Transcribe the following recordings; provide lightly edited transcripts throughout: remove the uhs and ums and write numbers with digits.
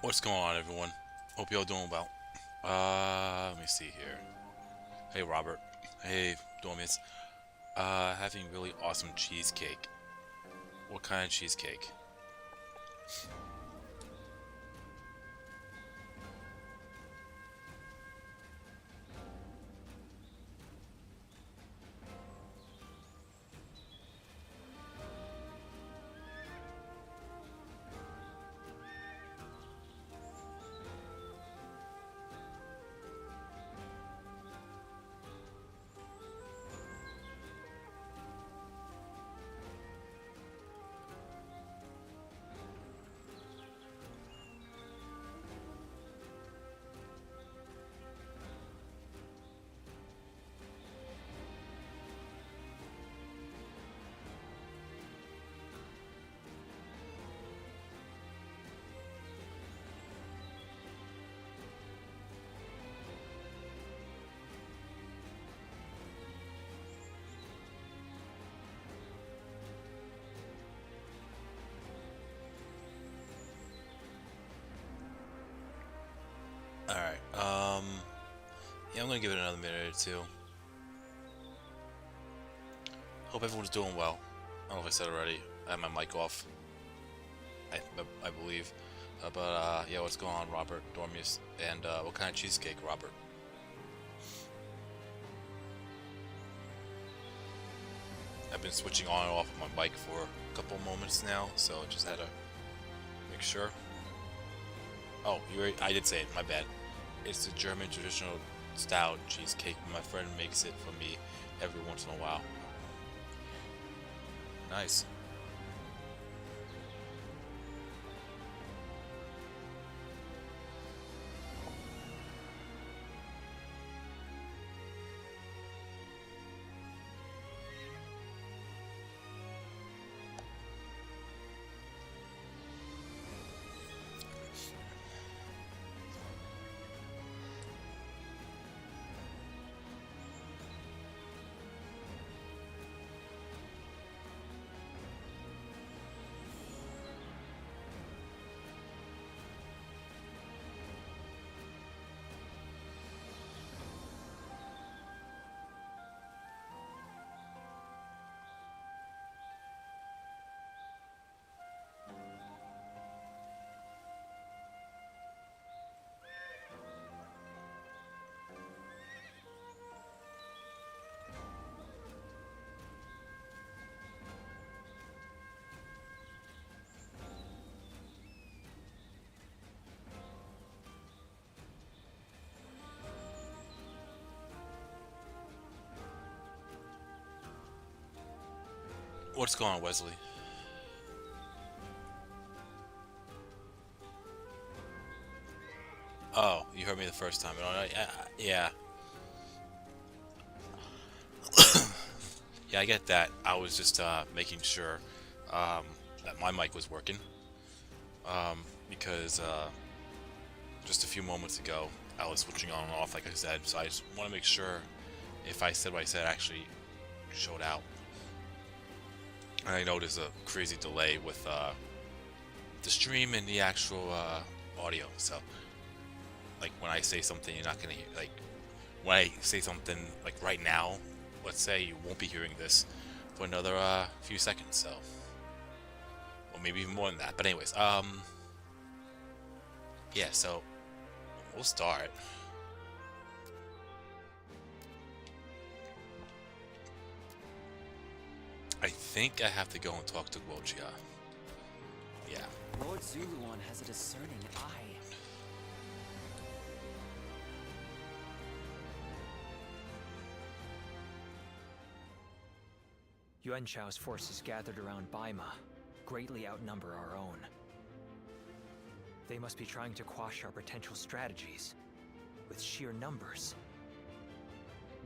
What's going on, everyone? Hope y'all doing well. Let me see here. Hey, Robert. Hey, Dormius. Having really awesome cheesecake. What kind of cheesecake? Alright, yeah, I'm gonna give it another minute or two. Hope everyone's doing well. I don't know if I said already. I have my mic off. I believe. Yeah, what's going on, Robert, Dormius? And, what kind of cheesecake, Robert? I've been switching on and off my mic for a couple moments now, so just had to make sure. Oh, I did say it, my bad. It's a German traditional style cheesecake. My friend makes it for me every once in a while. Nice. What's going on, Wesley? Oh, you heard me the first time. Yeah, yeah, I get that. I was just making sure that my mic was working because just a few moments ago I was switching on and off, like I said. So I just want to make sure if I said what I said actually showed out. And I know there's a crazy delay with the stream and the actual audio. So, like when I say something, you're not gonna hear. Like when I say something, like right now, let's say you won't be hearing this for another few seconds. So, or maybe even more than that. But anyways, yeah. So we'll start. I think I have to go and talk to Guochia. Yeah. Lord Zuluan has a discerning eye. Yuan Chao's forces gathered around Baima greatly outnumber our own. They must be trying to quash our potential strategies with sheer numbers.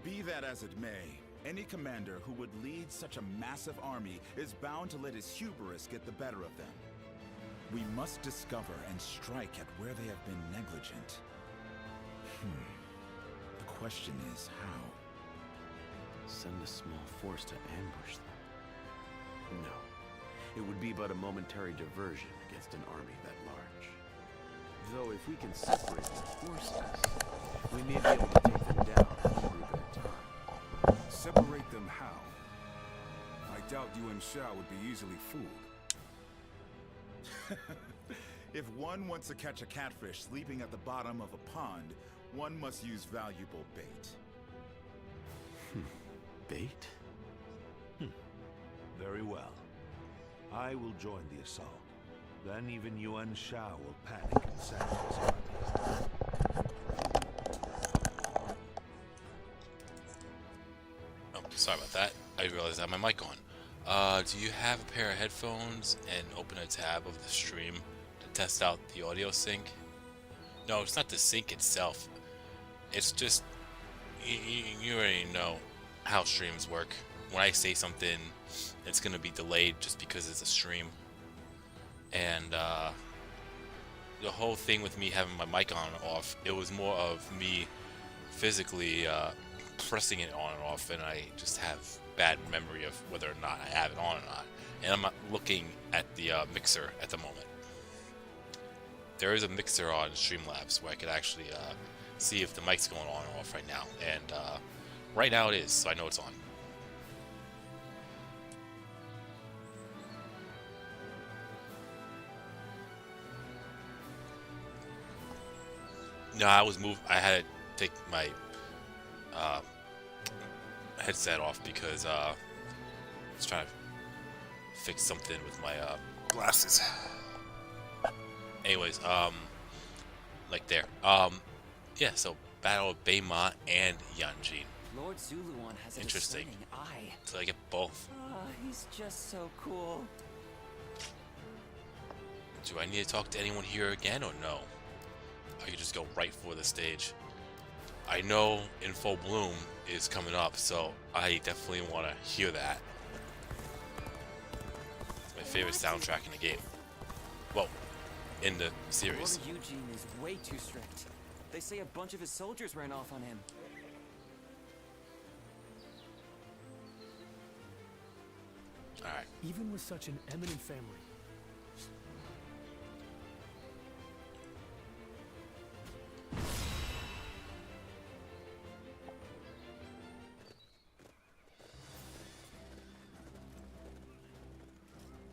Be that as it may, any commander who would lead such a massive army is bound to let his hubris get the better of them. We must discover and strike at where they have been negligent. The question is how? Send a small force to ambush them? No. It would be but a momentary diversion against an army that large. Though if we can separate their forces, we may be able to take them down one group at a time. Separate them how? I doubt you and Sha would be easily fooled. If one wants to catch a catfish sleeping at the bottom of a pond, one must use valuable bait. Bait? Very well. I will join the assault. Then even Yuan Sha will panic and send his armies. Oh, sorry about that. I realized I had my mic on. Do you have a pair of headphones and open a tab of the stream to test out the audio sync? No, it's not the sync itself. It's just, you already know how streams work. When I say something, it's going to be delayed just because it's a stream. And the whole thing with me having my mic on and off, it was more of me physically pressing it on and off, and I just have bad memory of whether or not I have it on or not. And I'm not looking at the mixer at the moment. There is a mixer on Streamlabs where I could actually see if the mic's going on or off right now, and right now it is, so I know it's on. No, I had to take my headset off because I was trying to fix something with my glasses. Anyways, like there. Yeah, so battle of Beima and Yanjin. Lord Zuluan has a Interesting. discerning eye. So I get both. He's just so cool. Do I need to talk to anyone here again or no? I could just go right for the stage. I know In Full Bloom is coming up, so I definitely want to hear that. It's my favorite soundtrack in the game. Well, in the series. Lord Eugene is way too strict. They say a bunch of his soldiers ran off on him. Alright. Even with such an eminent family.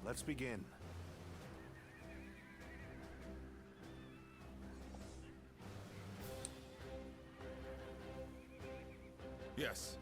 Let's begin. Yes.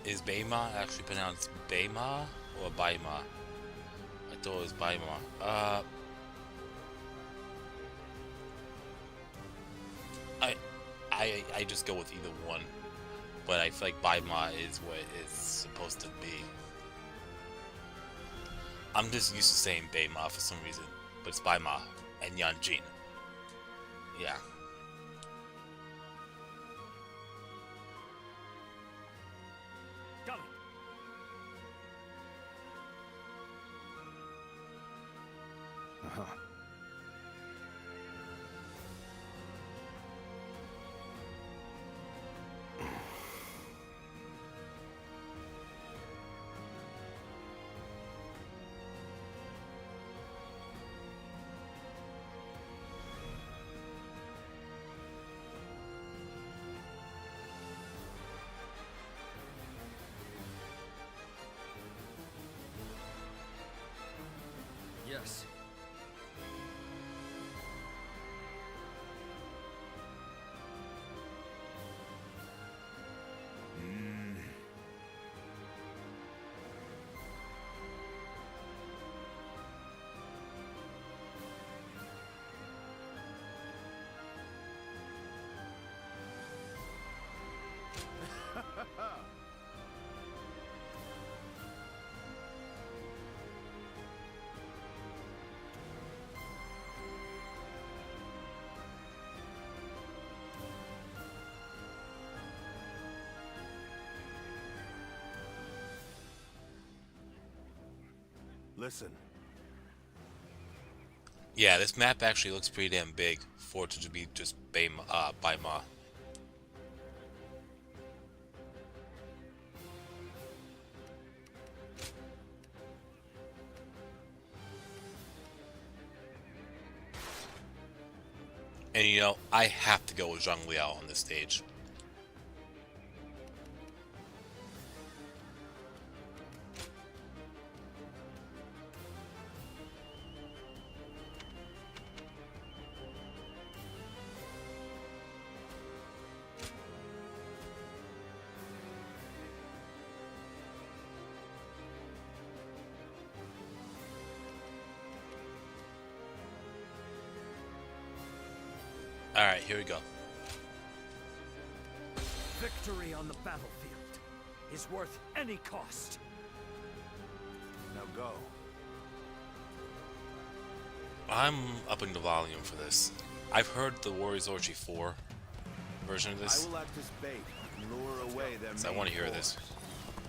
Is Beima actually pronounced Beima or Baima? I thought it was Baima. I just go with either one, but I feel like Baima is what it's supposed to be. I'm just used to saying Beima for some reason, but it's Baima and Yanjin. Yeah. Listen. Yeah, this map actually looks pretty damn big for it to be just Baima. And you know, I have to go with Zhang Liao on this stage. Alright, here we go. Victory on the battlefield is worth any cost. Now go. I'm upping the volume for this. I've heard the Warriors Orgy 4 version of I this. will act as bait and lure away their So I main want to hear force. this.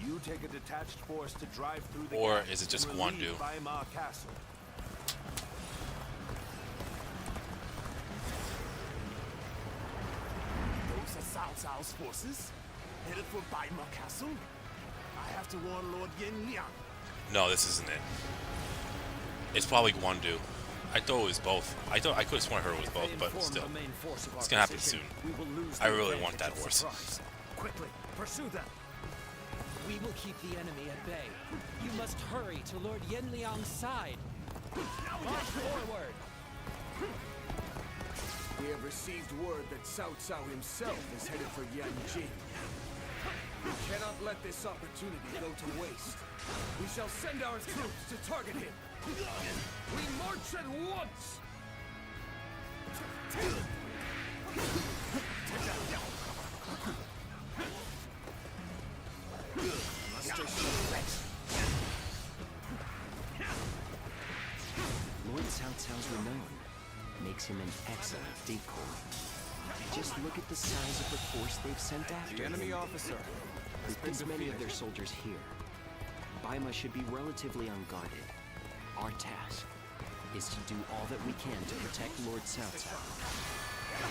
You take a detached force to drive through the Or gap is it just and Guan relieve Du? Baima Castle. Those are Cao Cao's forces? Headed for Baima Castle? I have to warn Lord Yin Liang. No, this isn't it. It's probably Guan Du. I thought it was both. I could have sworn I heard it was both, but still. It's gonna happen soon. I really want that horse. Quickly, pursue them. We will keep the enemy at bay. You must hurry to Lord Yin Liang's side. March forward. We have received word that Cao Cao himself is headed for Yanjing. We cannot let this opportunity go to waste. We shall send our troops to target him. We march at once! Lord Cao Cao's renown makes him an excellent decoy. Just look at the size of the force they've sent after The enemy him. officer has With been this many of defeated. their soldiers here, Baima should be relatively unguarded. Our task is to do all that we can to protect Lord Cao Cao.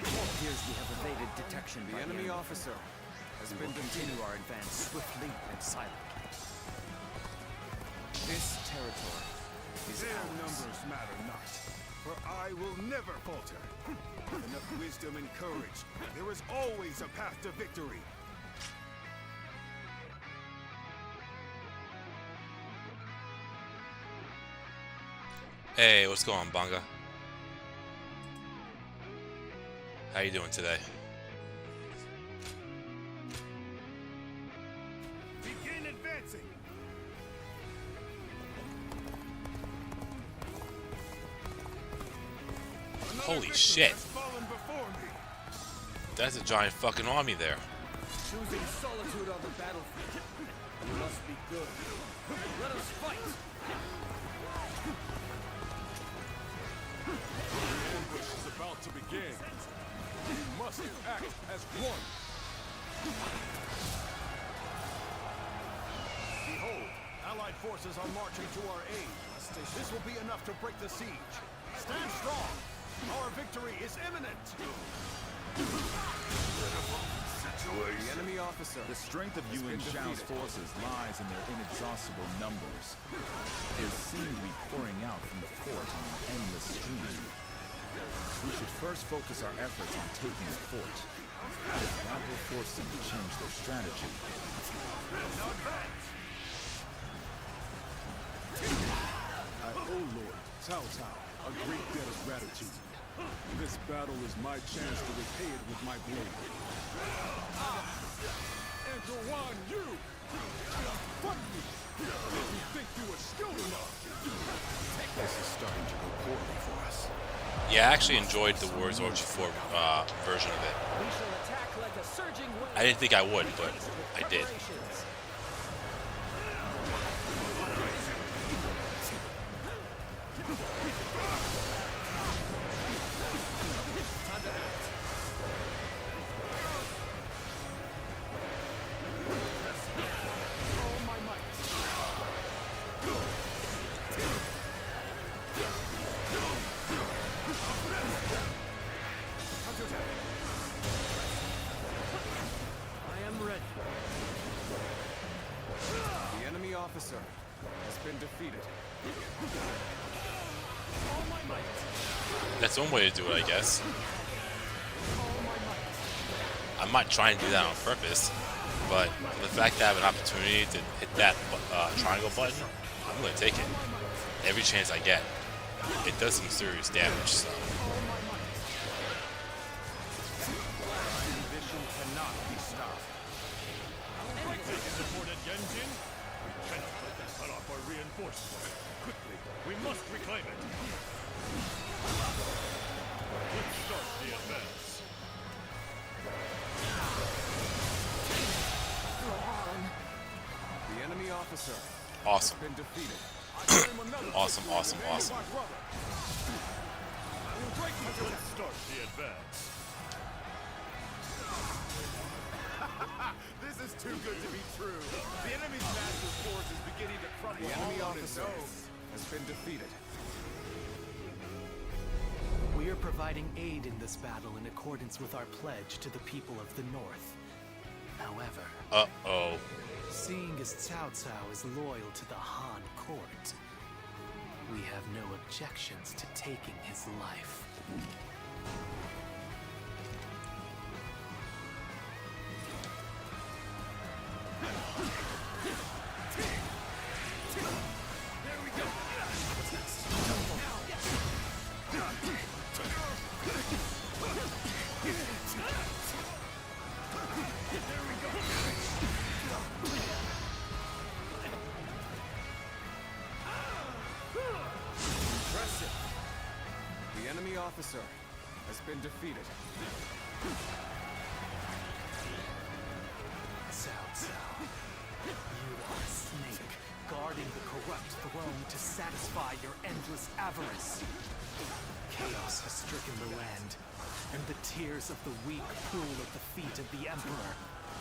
Appears we have evaded detection The by enemy officer has We been will defeated. continue our advance swiftly and silently. This territory is Their ours. numbers matter not, for I will never falter. With enough wisdom and courage, there is always a path to victory. Hey, what's going on, Banga? How you doing today? Begin advancing! Another Holy victim shit. has fallen before me. That's a giant fucking army there. Choosing solitude on the battlefield. You must be good. Let us fight! The ambush is about to begin. We must act as one. Behold, Allied forces are marching to our aid. This will be enough to break the siege. Stand strong. Our victory is imminent. The enemy officer The strength of has Yuan been Shao's defeated. forces lies in their inexhaustible numbers. They seem to be pouring out from the fort on an endless stream. We should first focus our efforts on taking the fort. That will force them to change their strategy. I owe Lord Cao Cao a great debt of gratitude. This battle is my chance to repay it with my blade. Enter Wan Yu! Fuck me! If you think you were skilled enough! This is starting to go poorly for us. Yeah, I actually enjoyed the Warriors Orgy 4 version of it. We shall attack like a surging wave. I didn't think I would, but I did. Preparations. officer has been defeated. That's one way to do it, I guess. I'm not trying to do that on purpose, but the fact that I have an opportunity to hit that triangle button, I'm going to take it. Every chance I get. It does some serious damage, so. Ambition cannot be stopped. Supported Yenjin? We cannot let them cut off our reinforcements. Quickly, we must reclaim it. Let's start the advance. The enemy officer Awesome. has been defeated. Awesome, awesome, awesome. Let's start the advance. This is too good to be true. The enemy's massive force is beginning to crumble. The enemy all on its officer own. has been defeated. We are providing aid in this battle in accordance with our pledge to the people of the North. However, Uh-oh. seeing as Cao Cao is loyal to the Han court, we have no objections to taking his life. Impressive. The enemy officer has been defeated. Cao Cao, you are a snake, guarding the corrupt throne to satisfy your endless avarice. Chaos has stricken the land, and the tears of the weak pool at the feet of the Emperor.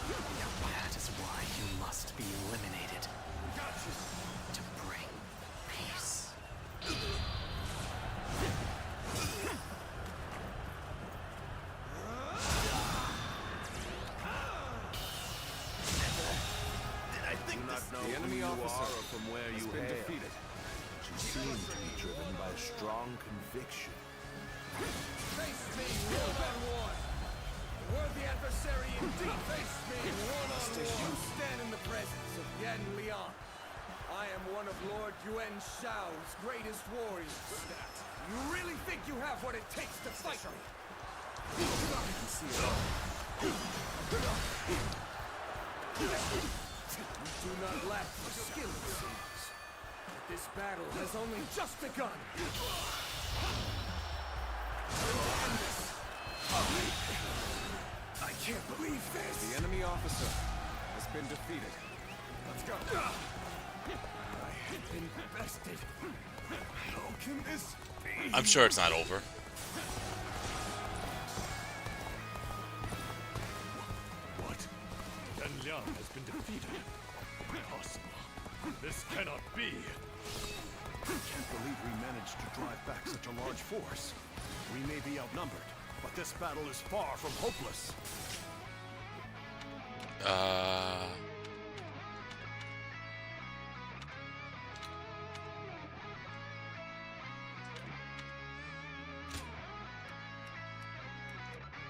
That is why you must be eliminated. To bring peace. Do not know The who enemy you officer are or from where has you been hail. defeated. You seem to be driven by strong conviction. Face me, one-on-one. Worthy adversary indeed. Face me, one-on-one. You stand in the presence of Yan Liang. I am one of Lord Yuan Shao's greatest warriors. You really think you have what it takes to fight me? I can see it all. You do not lack for skill, it seems. But this battle has only just begun. I can't believe this. The enemy officer has been defeated. Let's go. I have been bested. How can this be? I'm sure it's not over. What? Yan Liang has been defeated. Impossible. This cannot be. Can't believe we managed to drive back such a large force. We may be outnumbered, but this battle is far from hopeless.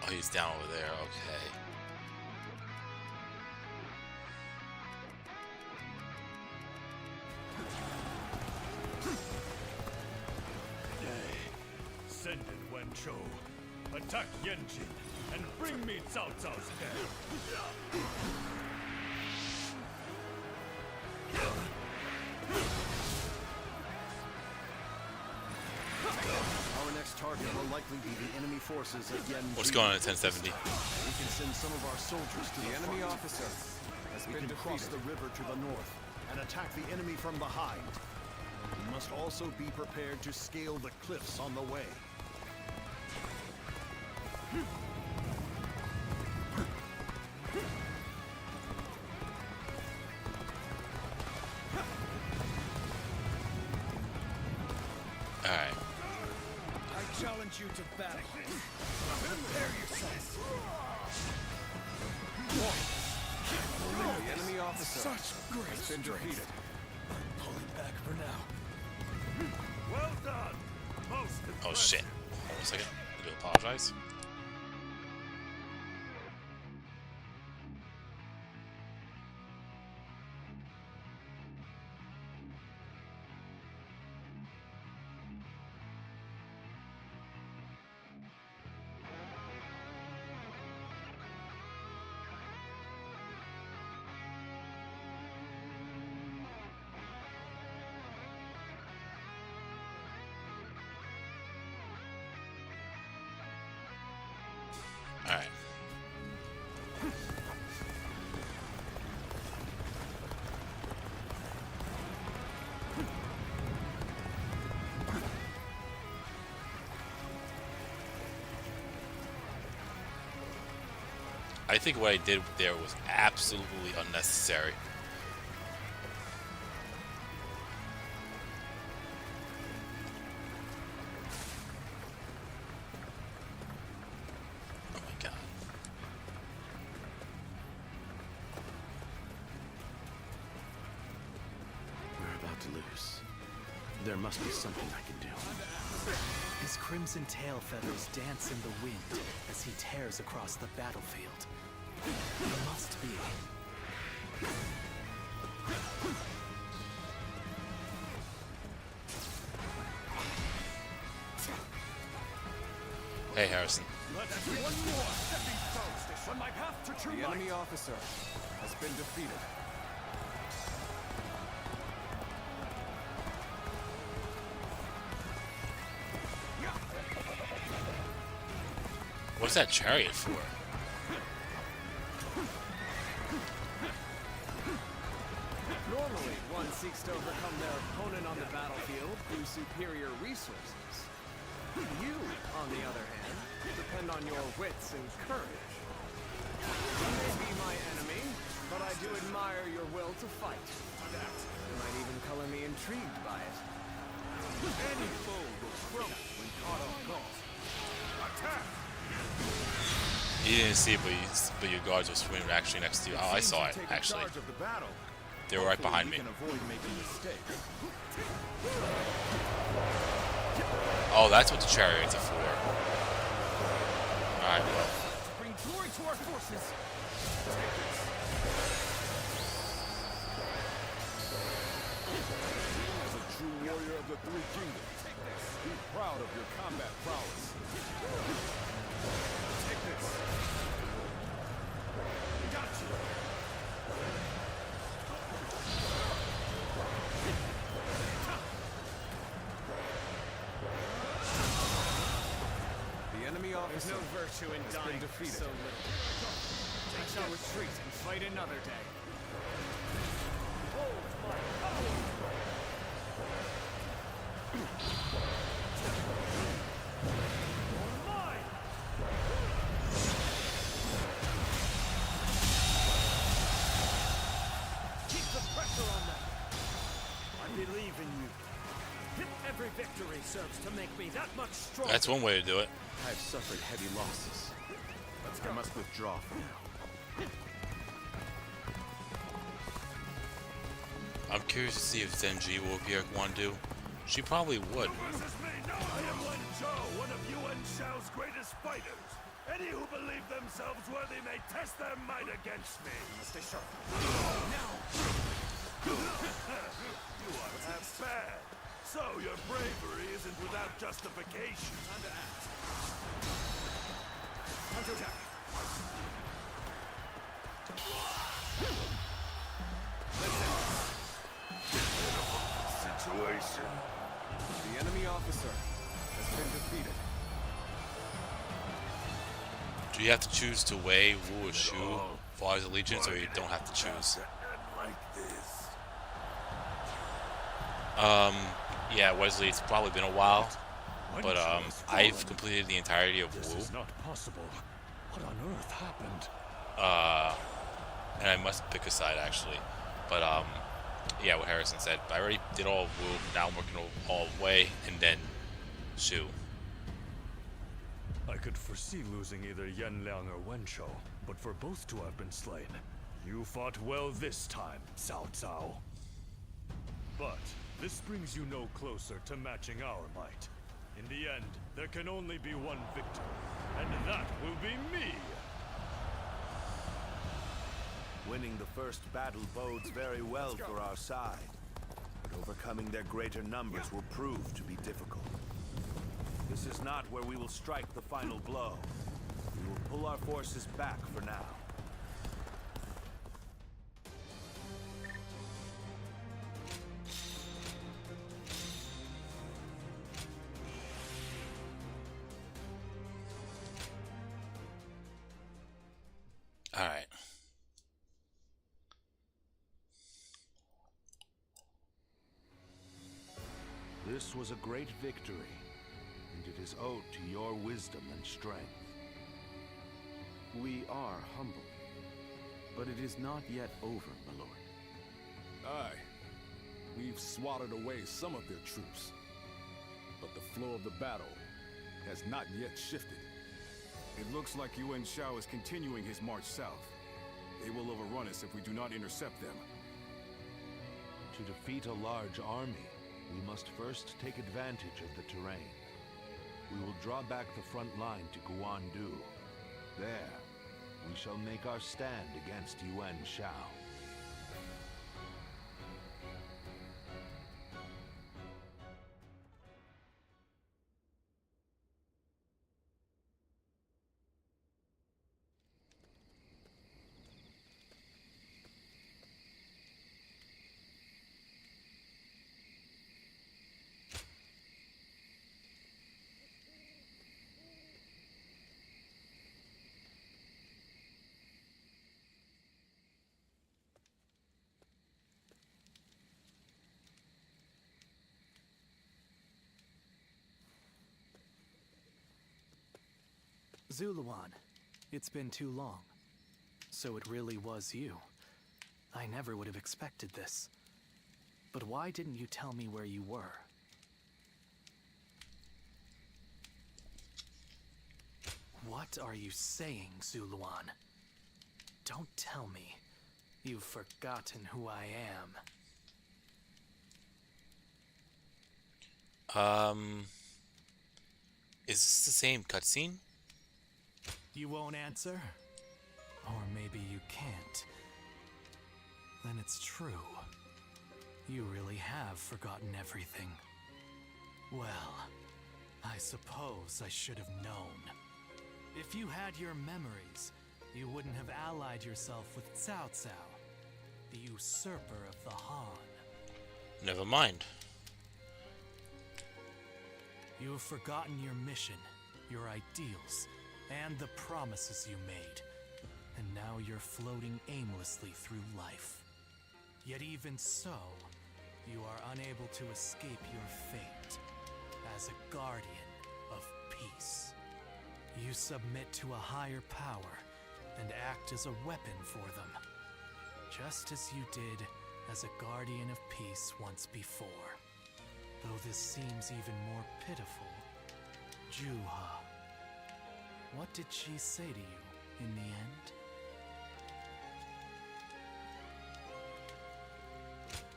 Oh, he's down over there. Okay. Send in Wen Chou. Attack Yenjin and bring me Cao Cao's head. Our next target will likely be the enemy forces at Yanjin. What's going on at 1070? We can send some of our soldiers to The enemy front. officer has We been can cross defeated. the river to the north and attack the enemy from behind. We must also be prepared to scale the cliffs on the way. Alright. I challenge you to battle. Prepare yourself. The enemy officer has been defeated. Pulling back for now. Well done. Most Oh impressive. shit. Hold on a second. I do apologize. Alright. I think what I did there was absolutely unnecessary. Oh my god. We're about to lose. There must be something I can do. His crimson tail feathers dance in the wind as he tears across the battlefield. It must be. Hey, Harrison. Let us one more stepping stones on my path to true The light. enemy officer has been defeated. What's that chariot for? Normally, one seeks to overcome their opponent on the battlefield through superior resources. You, on the other hand, depend on your wits and courage. You may be my enemy, but I do admire your will to fight. You might even color me intrigued by it. Any foe will crumble when caught off guard. Attack! You didn't see it, but your guards were swimming actually next to you. Oh, I saw it, actually. Charge of the battle. They were right behind me. We can avoid making mistakes. Oh, that's what the chariots are for. Alright, well. Bring glory to our forces! As a true warrior of the Three Kingdoms, be proud of your combat prowess. Take this! Got you! The enemy officer There's no virtue in has dying been defeated. so little. I shall retreat and fight another day. Keep the pressure on them! I believe in you. Every victory serves to make me that much stronger. That's one way to do it. I have suffered heavy losses. I must withdraw for now. I'm curious to see if Zenji will appear at Guandu. She probably would. Versus me, no, I am Wen Zhou, one of Yuan Shao's greatest fighters. Any who believe themselves worthy may test their might against me. Stay sharp. You are half bad. So your bravery isn't without justification. Time to act. Time to attack. Situation. The enemy officer has been defeated. Do you have to choose to Wei, Wu, or Shu for his allegiance, or you don't have to choose? Like this. Yeah, Wesley, it's probably been a while, but I've completed the entirety of This Wu, is not possible. What on earth happened? and I must pick a side actually. But yeah, what Harrison said, I already did all of Wu. Now I'm working all Wei and then Shu. I could foresee losing either Yanliang or Wenshou, but for both to have been slain, you fought well this time, Cao Cao. But this brings you no closer to matching our might. In the end, there can only be one victor, and that will be me! Winning the first battle bodes very well for our side, but overcoming their greater numbers will prove to be difficult. This is not where we will strike the final blow. We will pull our forces back for now. All right. This was a great victory, and it is owed to your wisdom and strength. We are humble, but it is not yet over, my lord. Aye. We've swatted away some of their troops, but the flow of the battle has not yet shifted. It looks like Yuan Shao is continuing his march south. They will overrun us if we do not intercept them. To defeat a large army, we must first take advantage of the terrain. We will draw back the front line to Guandu. There, we shall make our stand against Yuan Shao. Zuluan, it's been too long. So it really was you. I never would have expected this. But why didn't you tell me where you were? What are you saying, Zuluan? Don't tell me you've forgotten who I am. Is this the same cutscene? You won't answer? Or maybe you can't. Then it's true. You really have forgotten everything. Well, I suppose I should have known. If you had your memories, you wouldn't have allied yourself with Cao Cao, the usurper of the Han. Never mind. You have forgotten your mission, your ideals, and the promises you made. And now you're floating aimlessly through life. Yet even so, you are unable to escape your fate as a guardian of peace. You submit to a higher power and act as a weapon for them, just as you did as a guardian of peace once before. Though this seems even more pitiful, Juha, what did she say to you in the end?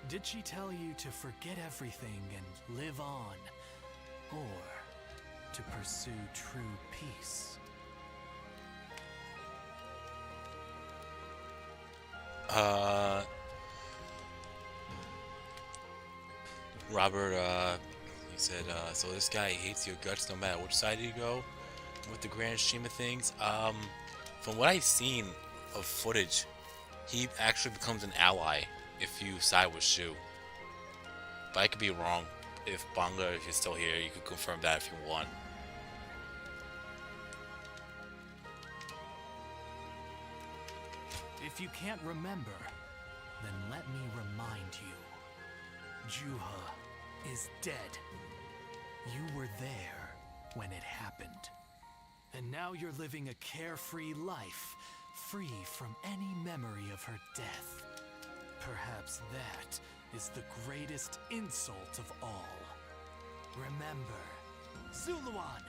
Did she tell you to forget everything and live on? Or to pursue true peace? Robert, he said, so this guy hates your guts no matter which side you go with the grand scheme of things. From what I've seen of footage, he actually becomes an ally if you side with Shu. But I could be wrong. If Bonga, if you're still here, you could confirm that if you want. If you can't remember, then let me remind you. Juha is dead. You were there when it happened. And now you're living a carefree life, free from any memory of her death. Perhaps that is the greatest insult of all. Remember, Zuluan!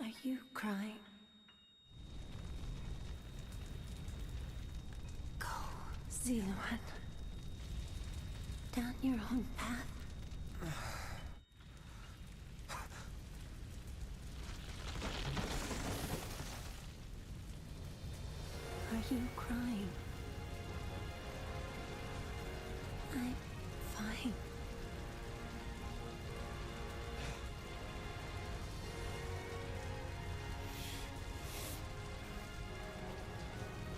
Are you crying? Ziluan. Down your own path. Are you crying? I'm fine.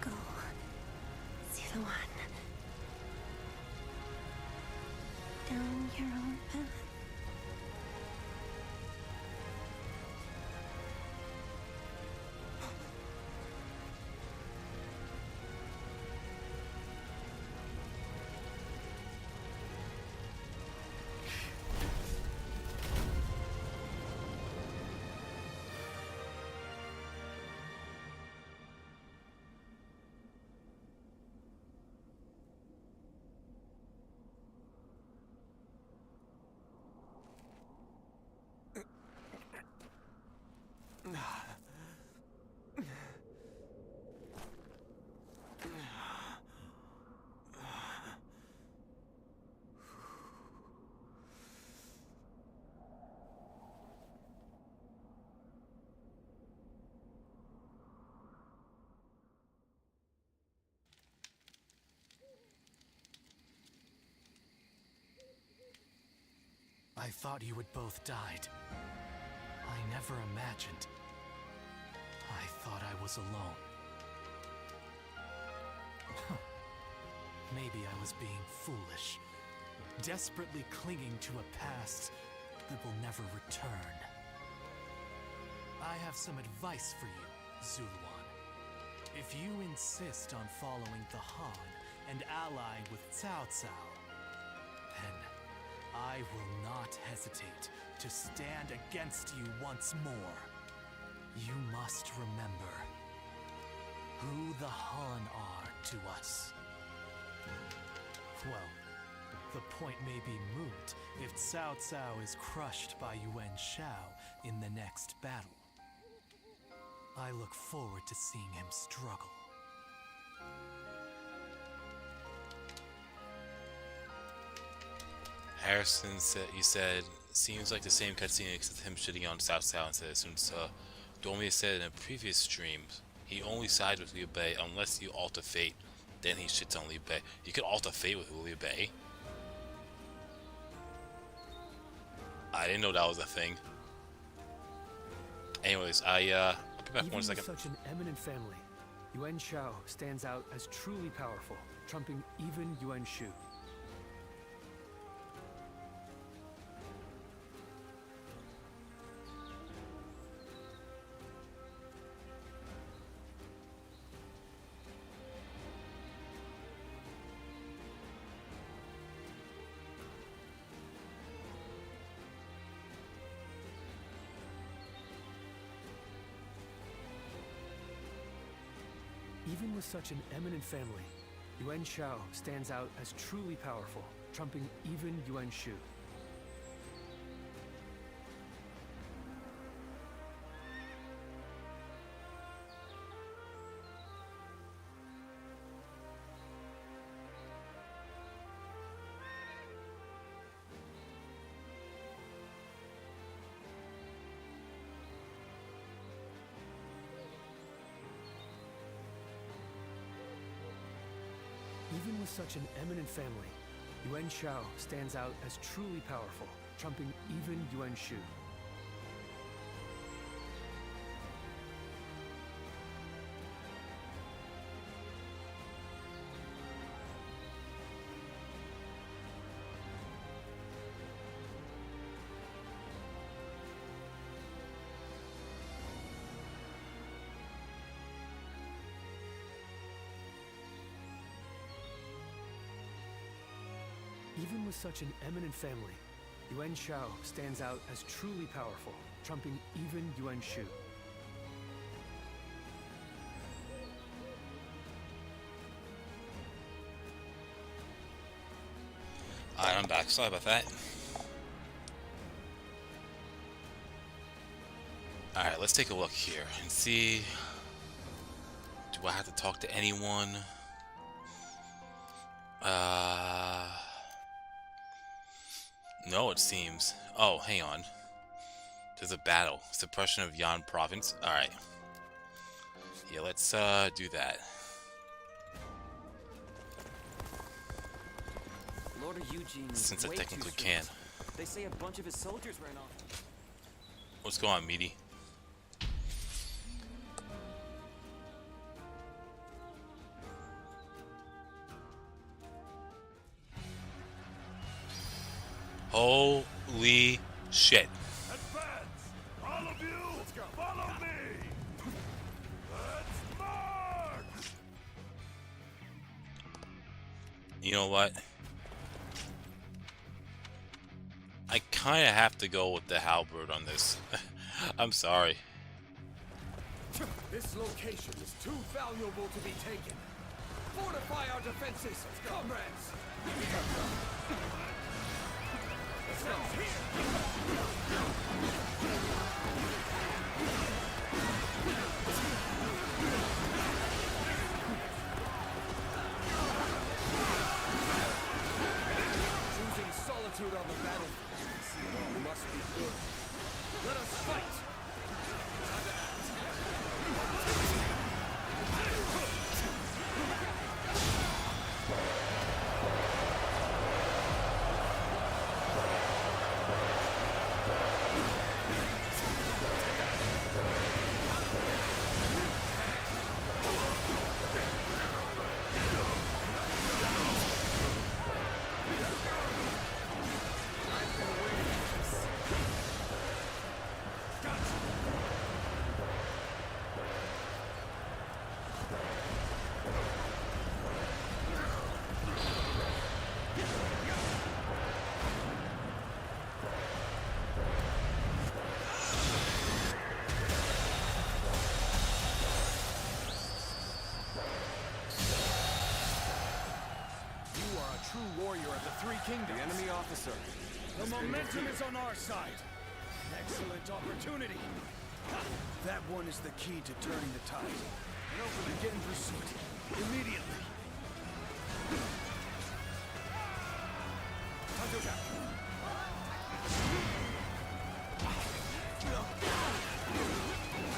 Go, Ziluan. Down your own path. I thought you had both died. I never imagined. I thought I was alone. Maybe I was being foolish, desperately clinging to a past that will never return. I have some advice for you, Zuluan. If you insist on following the Han and allying with Cao Cao, then I will not hesitate to stand against you once more. You must remember who the Han are to us. Well, the point may be moot if Cao Cao is crushed by Yuan Shao in the next battle. I look forward to seeing him struggle. Harrison said, you said, seems like the same cutscene except him shitting on Cao Cao instead. Since Dormia said in a previous stream, he only sides with Liu Bei unless you alter fate. Then he shits on Liu Bei. You could alter fate with Liu Bei. I didn't know that was a thing. Anyways, I'll be back Even one second. with such an eminent family, Yuan Shao stands out as truly powerful, trumping even Yuan Shu. Even with such an eminent family, Yuan Shao stands out as truly powerful, trumping even Yuan Shu. Even with such an eminent family, Yuan Shao stands out as truly powerful, trumping even Yuan Shu. Even with such an eminent family, Yuan Shao stands out as truly powerful, trumping even Yuan Shu. Alright, I'm back. Sorry about that. Alright, let's take a look here and see. Do I have to talk to anyone? No, it seems. Oh, hang on. There's a battle. Suppression of Yan province. Alright. Yeah, let's do that. Lord Eugene is Since I way technically too can. strict. They say a bunch of his soldiers ran off. What's going on, Meaty? Holy shit. Advance! All of you, follow me! Let's march! You know what? I kind of have to go with the halberd on this. I'm sorry. This location is too valuable to be taken. Fortify our defenses, comrades! Choosing solitude on the battlefield must be good. Let us fight! Warrior of the Three Kingdoms. The enemy officer. The momentum is on our side. Excellent opportunity. That one is the key to turning the tide. Get in pursuit. Immediately.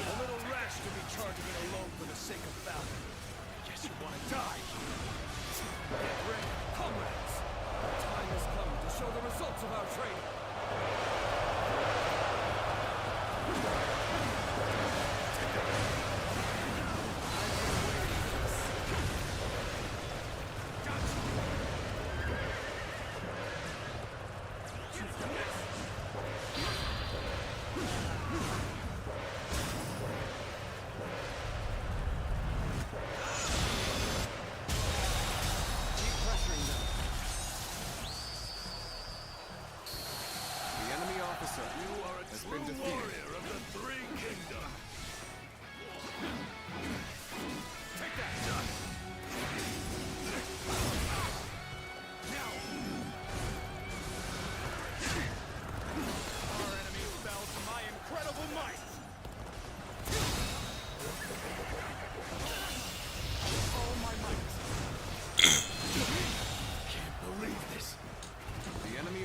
A little rash to be charging it alone for the sake of valor. Guess you want to die. Get ready, comrades! The time has come to show the results of our training!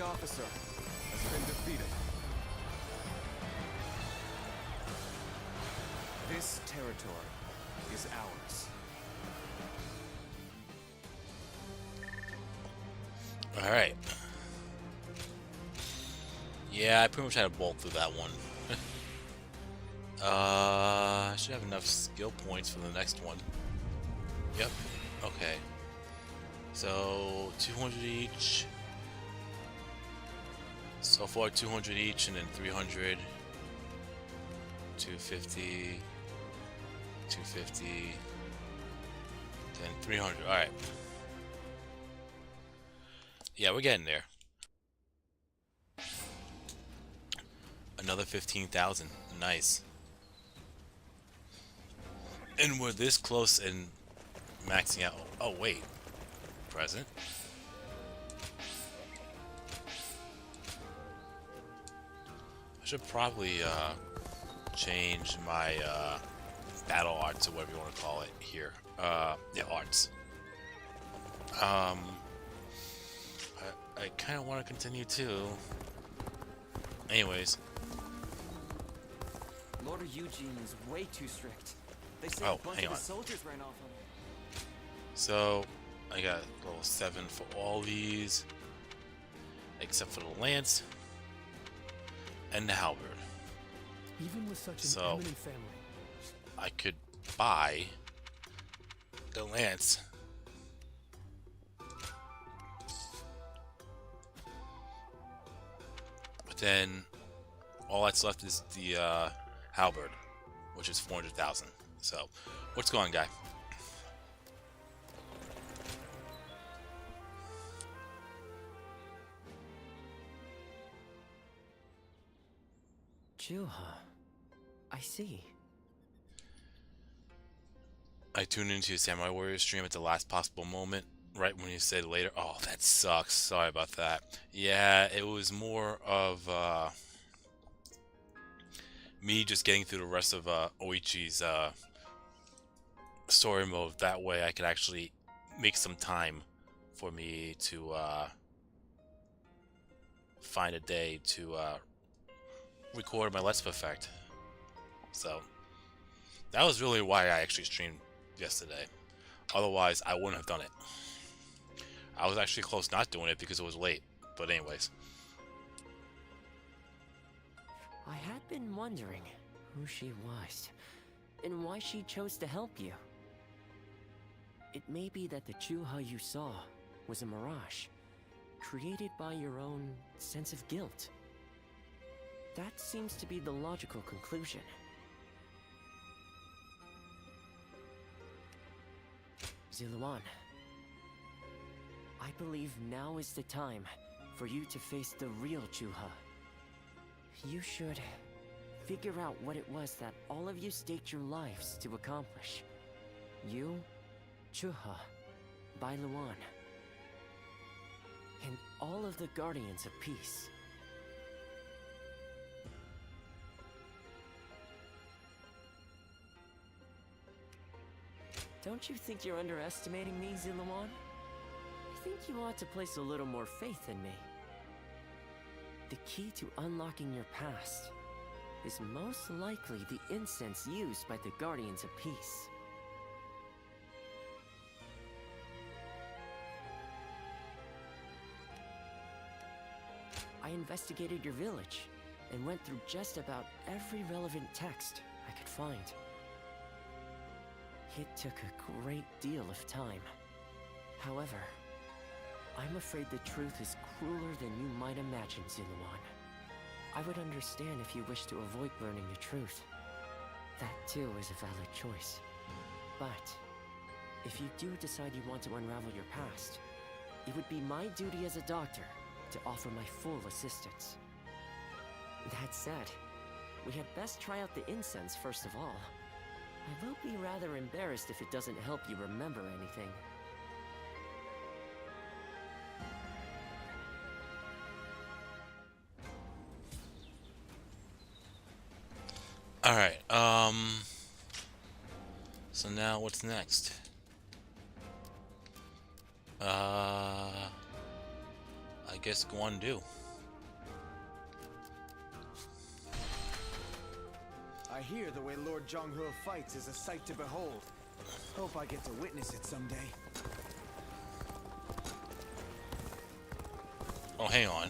Officer has been defeated. This territory is ours. Alright. Yeah, I pretty much had a bolt through that one. I should have enough skill points for the next one. Yep. Okay. So, 200 each. So far 200 each, and then 300, 250, 250, then 300. Alright. Yeah, we're getting there. Another 15,000. Nice. And we're this close and maxing out. Oh, wait. Present. I should probably change my battle arts or whatever you want to call it here. Yeah, arts. I kind of want to continue too. Anyways. Lord Eugene is way too strict. They say Oh, a bunch hang of on. his soldiers ran off on him. So, I got level 7 for all these, except for the lance and the halberd. Even with such an So, eminent family, I could buy the lance. But then, all that's left is the halberd, which is 400,000. So, what's going on, guy? Juha. I see. I tuned into your Samurai Warrior stream at the last possible moment, right when you said later. Oh, that sucks. Sorry about that. Yeah, it was more of me just getting through the rest of Oichi's story mode. That way I could actually make some time for me to find a day to record my Let's Play effect. So that was really why I actually streamed yesterday. Otherwise, I wouldn't have done it. I was actually close not doing it because it was late. But anyways. I had been wondering who she was, and why she chose to help you. It may be that the Juha you saw was a mirage, created by your own sense of guilt. That seems to be the logical conclusion. Ziluan, I believe now is the time for you to face the real Juha. You should figure out what it was that all of you staked your lives to accomplish. You, Juha, Bailuan, and all of the Guardians of Peace. Don't you think you're underestimating me, Ziluan? I think you ought to place a little more faith in me. The key to unlocking your past is most likely the incense used by the Guardians of Peace. I investigated your village and went through just about every relevant text I could find. It took a great deal of time. However, I'm afraid the truth is crueler than you might imagine, Ziluan. I would understand if you wish to avoid learning the truth. That too is a valid choice. But, if you do decide you want to unravel your past, it would be my duty as a doctor to offer my full assistance. That said, we had best try out the incense first of all. I will be rather embarrassed if it doesn't help you remember anything. Alright, so now what's next? I guess go on do. I hear the way Lord Zhonghe fights is a sight to behold. Hope I get to witness it someday. Oh, hang on.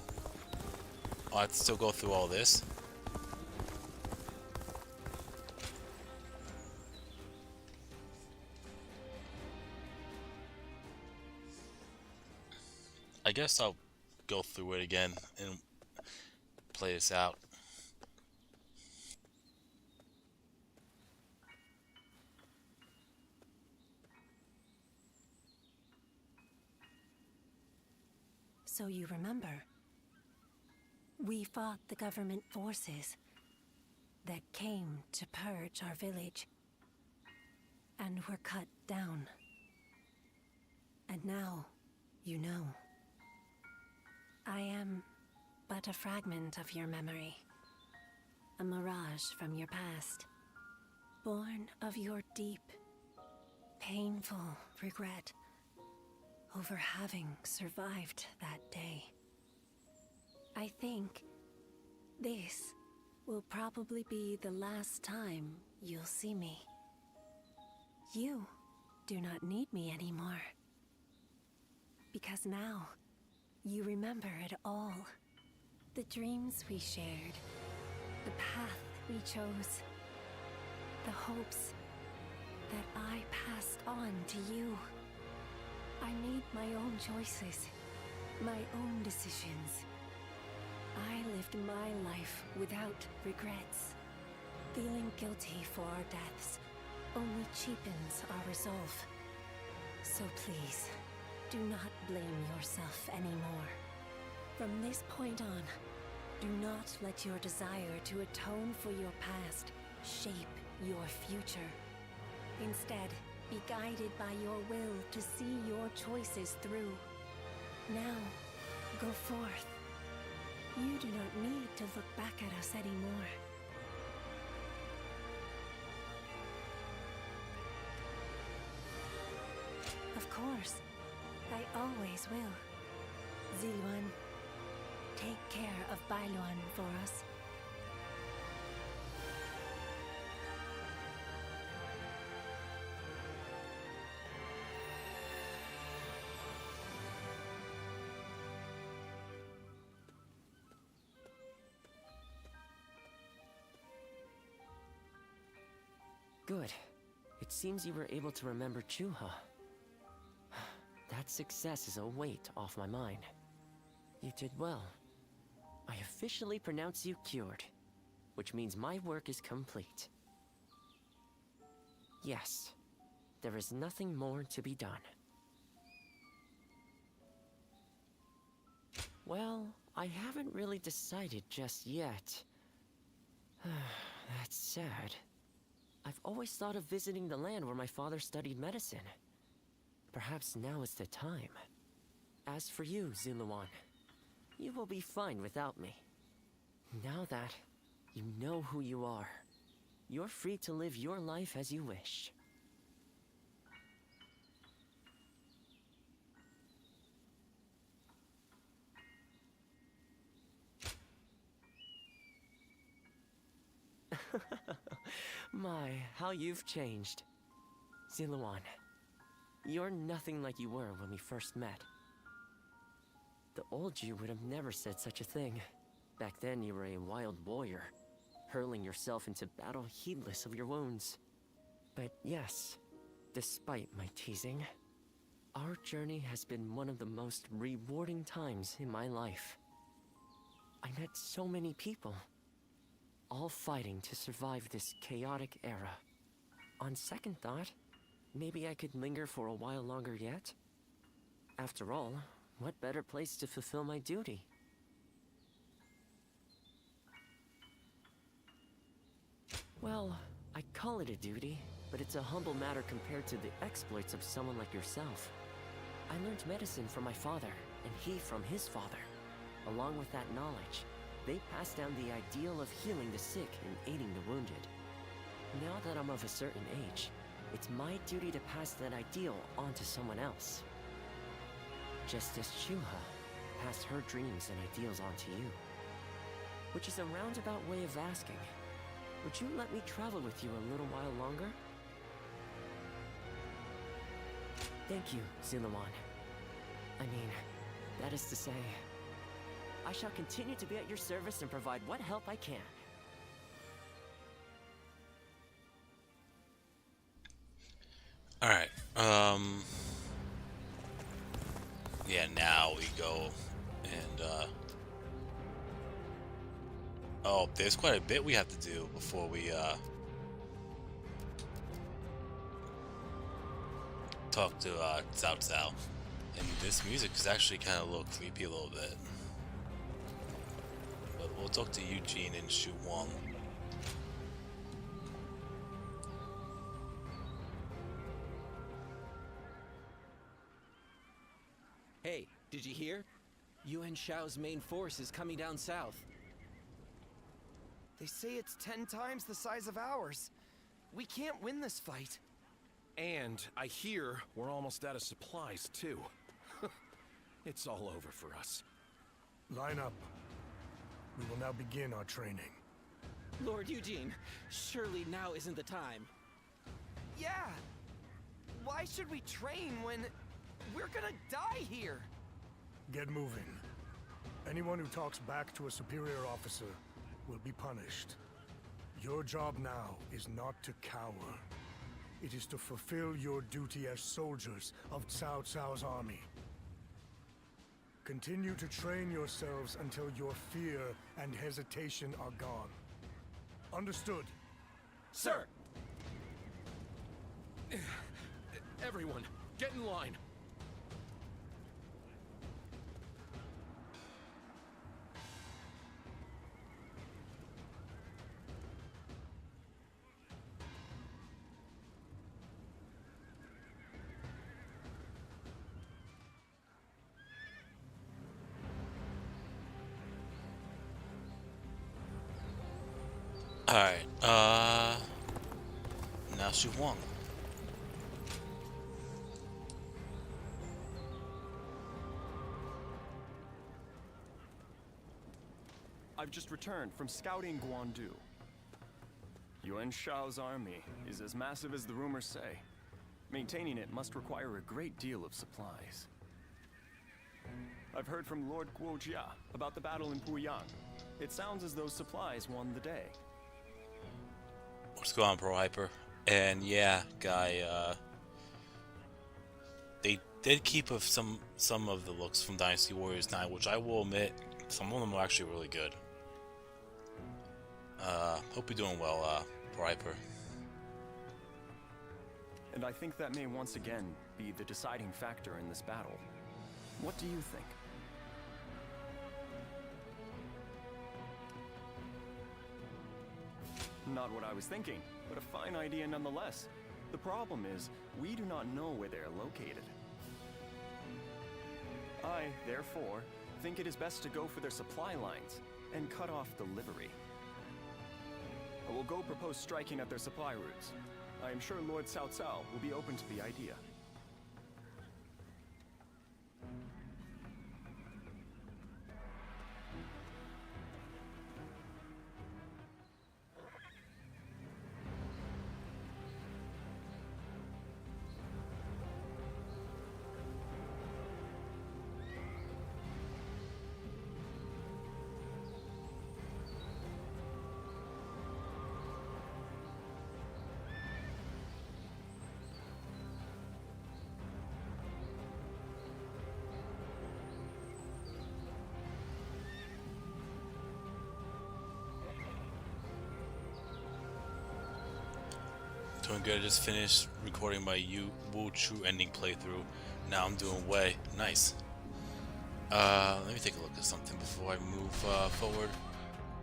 I have to still go through all this. I guess I'll go through it again and play this out. So you remember, we fought the government forces that came to purge our village, and were cut down. And now, you know. I am but a fragment of your memory, a mirage from your past, born of your deep, painful regret over having survived that day. I think this will probably be the last time you'll see me. You do not need me anymore. Because now, you remember it all. The dreams we shared, the path we chose, the hopes that I passed on to you. I made my own choices, my own decisions. I lived my life without regrets. Feeling guilty for our deaths only cheapens our resolve. So please, do not blame yourself anymore. From this point on, do not let your desire to atone for your past shape your future. Instead, be guided by your will to see your choices through. Now, go forth. You do not need to look back at us anymore. Of course, I always will. Ziluan, take care of Bailuan for us. Good. It seems you were able to remember Chuha. That success is a weight off my mind. You did well. I officially pronounce you cured, which means my work is complete. Yes, there is nothing more to be done. Well, I haven't really decided just yet. That's sad. I've always thought of visiting the land where my father studied medicine. Perhaps now is the time. As for you, Ziluan, you will be fine without me. Now that you know who you are, you're free to live your life as you wish. My, how you've changed. Ziluan, you're nothing like you were when we first met. The old you would have never said such a thing. Back then you were a wild warrior, hurling yourself into battle heedless of your wounds. But yes, despite my teasing, our journey has been one of the most rewarding times in my life. I met so many people, all fighting to survive this chaotic era. On second thought, maybe I could linger for a while longer yet? After all, what better place to fulfill my duty? Well, I call it a duty, but it's a humble matter compared to the exploits of someone like yourself. I learned medicine from my father, and he from his father. Along with that knowledge, they passed down the ideal of healing the sick and aiding the wounded. Now that I'm of a certain age, it's my duty to pass that ideal on to someone else. Just as Chuha passed her dreams and ideals on to you. Which is a roundabout way of asking, would you let me travel with you a little while longer? Thank you, Ziluan. I mean, that is to say, I shall continue to be at your service and provide what help I can. Alright, yeah, now we go and, oh, there's quite a bit we have to do before we, talk to, Cao Cao. And this music is actually kind of a little creepy a little bit. But we'll talk to Eugene and Shu Wang. Hey, did you hear? Yuan Shao's main force is coming down south. They say it's 10 times the size of ours. We can't win this fight. And I hear we're almost out of supplies, too. It's all over for us. Line up. We will now begin our training. Lord Eugene, surely now isn't the time. Yeah! Why should we train when we're gonna die here? Get moving. Anyone who talks back to a superior officer will be punished. Your job now is not to cower. It is to fulfill your duty as soldiers of Cao Cao's army. Continue to train yourselves until your fear and hesitation are gone. Understood? Sir! Everyone, get in line. Alright, now Su Huang. I've just returned from scouting Guandu. Yuan Shao's army is as massive as the rumors say. Maintaining it must require a great deal of supplies. I've heard from Lord Guojia about the battle in Puyang. It sounds as though supplies won the day. What's going on, Pro Hyper? And yeah, guy, they did keep of some of the looks from Dynasty Warriors 9, which I will admit, some of them are actually really good. Hope you're doing well, Pro Hyper. And I think that may once again be the deciding factor in this battle. What do you think? Not what I was thinking, but a fine idea nonetheless. The problem is, we do not know where they are located. I, therefore, think it is best to go for their supply lines and cut off delivery. I will go propose striking at their supply routes. I am sure Lord Cao Cao will be open to the idea. Doing good. I just finished recording my Wu Chu ending playthrough. Now I'm doing Wei. Nice. Let me take a look at something before I move forward.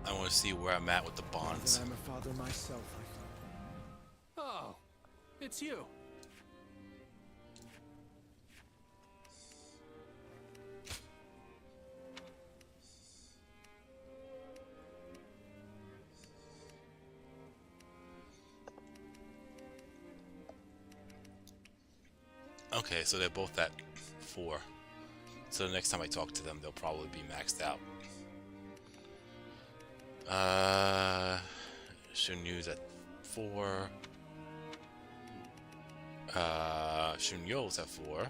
I want to see where I'm at with the bonds. I'm a father myself, I thought. Oh, it's you. Okay, so they're both at 4. So the next time I talk to them, they'll probably be maxed out. Shun Yu's at 4. Shun You's at 4.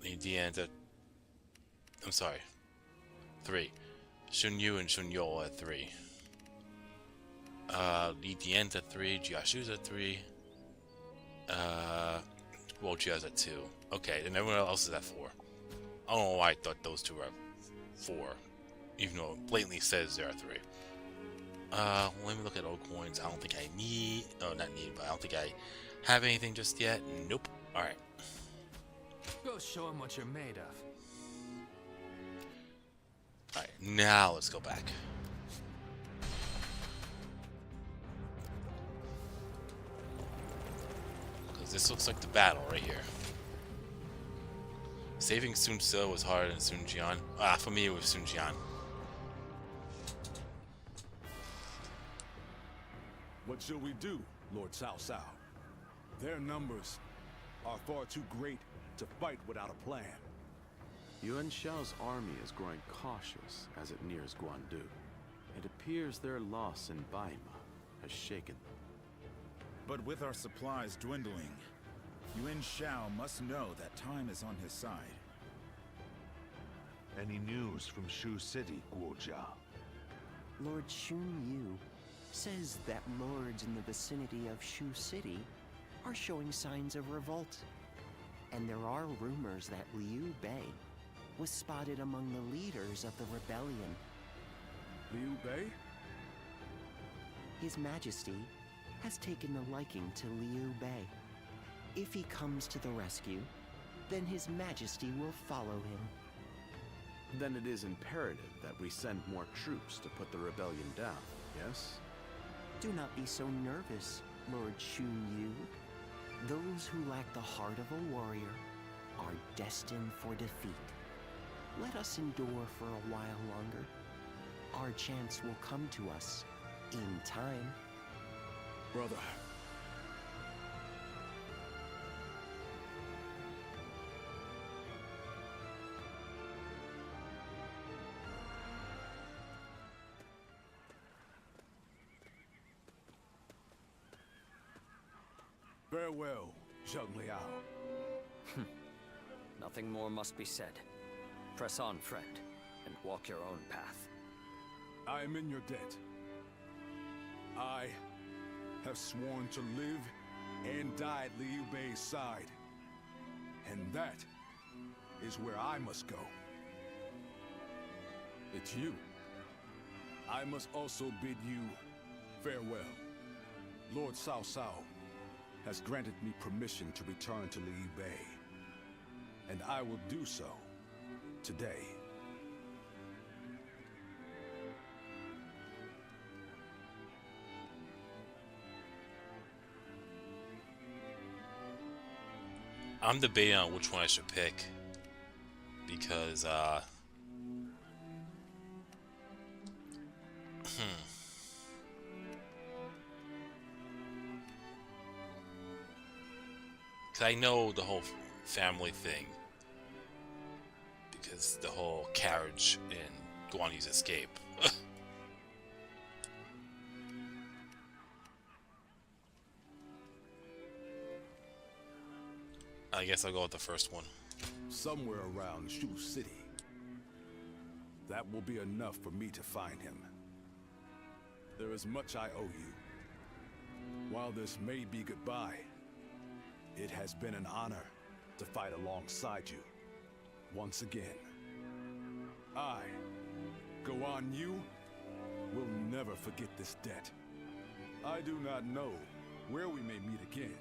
Li Dian's at... I'm sorry. 3. Shun Yu and Shun You at 3. Li Dian's at 3. Jiashu's at 3. Well, Jia's at 2. Okay, and everyone else is at 4. I don't know why I thought those two were at 4, even though it blatantly says they're at 3. Let me look at old coins. I don't think I need, not need, but I don't think I have anything just yet. Nope. Alright. Go show him what you're made of. Alright, now let's go back. This looks like the battle right here. Saving Sun Ce was harder than Sun Jian. For me it was Sun Jian. What shall we do, Lord Cao Cao? Their numbers are far too great to fight without a plan. Yuan Shao's army is growing cautious as it nears Guandu. It appears their loss in Baima has shaken them. But with our supplies dwindling, Yuan Shao must know that time is on his side. Any news from Shu City, Guojia? Lord Xun Yu says that lords in the vicinity of Shu City are showing signs of revolt. And there are rumors that Liu Bei was spotted among the leaders of the rebellion. Liu Bei? His Majesty has taken a liking to Liu Bei. If he comes to the rescue, then His Majesty will follow him. Then it is imperative that we send more troops to put the rebellion down, yes? Do not be so nervous, Lord Xun Yu. Those who lack the heart of a warrior are destined for defeat. Let us endure for a while longer. Our chance will come to us in time. Brother. Farewell, Zheng Liao. Nothing more must be said. Press on, friend, and walk your own path. I am in your debt. I have sworn to live and die at Liu Bei's side. And that is where I must go. It's you. I must also bid you farewell. Lord Cao Cao has granted me permission to return to Liu Bei. And I will do so today. I'm debating on which one I should pick. Because, Because I know the whole family thing. Because the whole carriage in Guan Yu's escape. I guess I'll go with the first one. Somewhere around Shu City. That will be enough for me to find him. There is much I owe you. While this may be goodbye, it has been an honor to fight alongside you once again. I, Guan Yu, will never forget this debt. I do not know where we may meet again,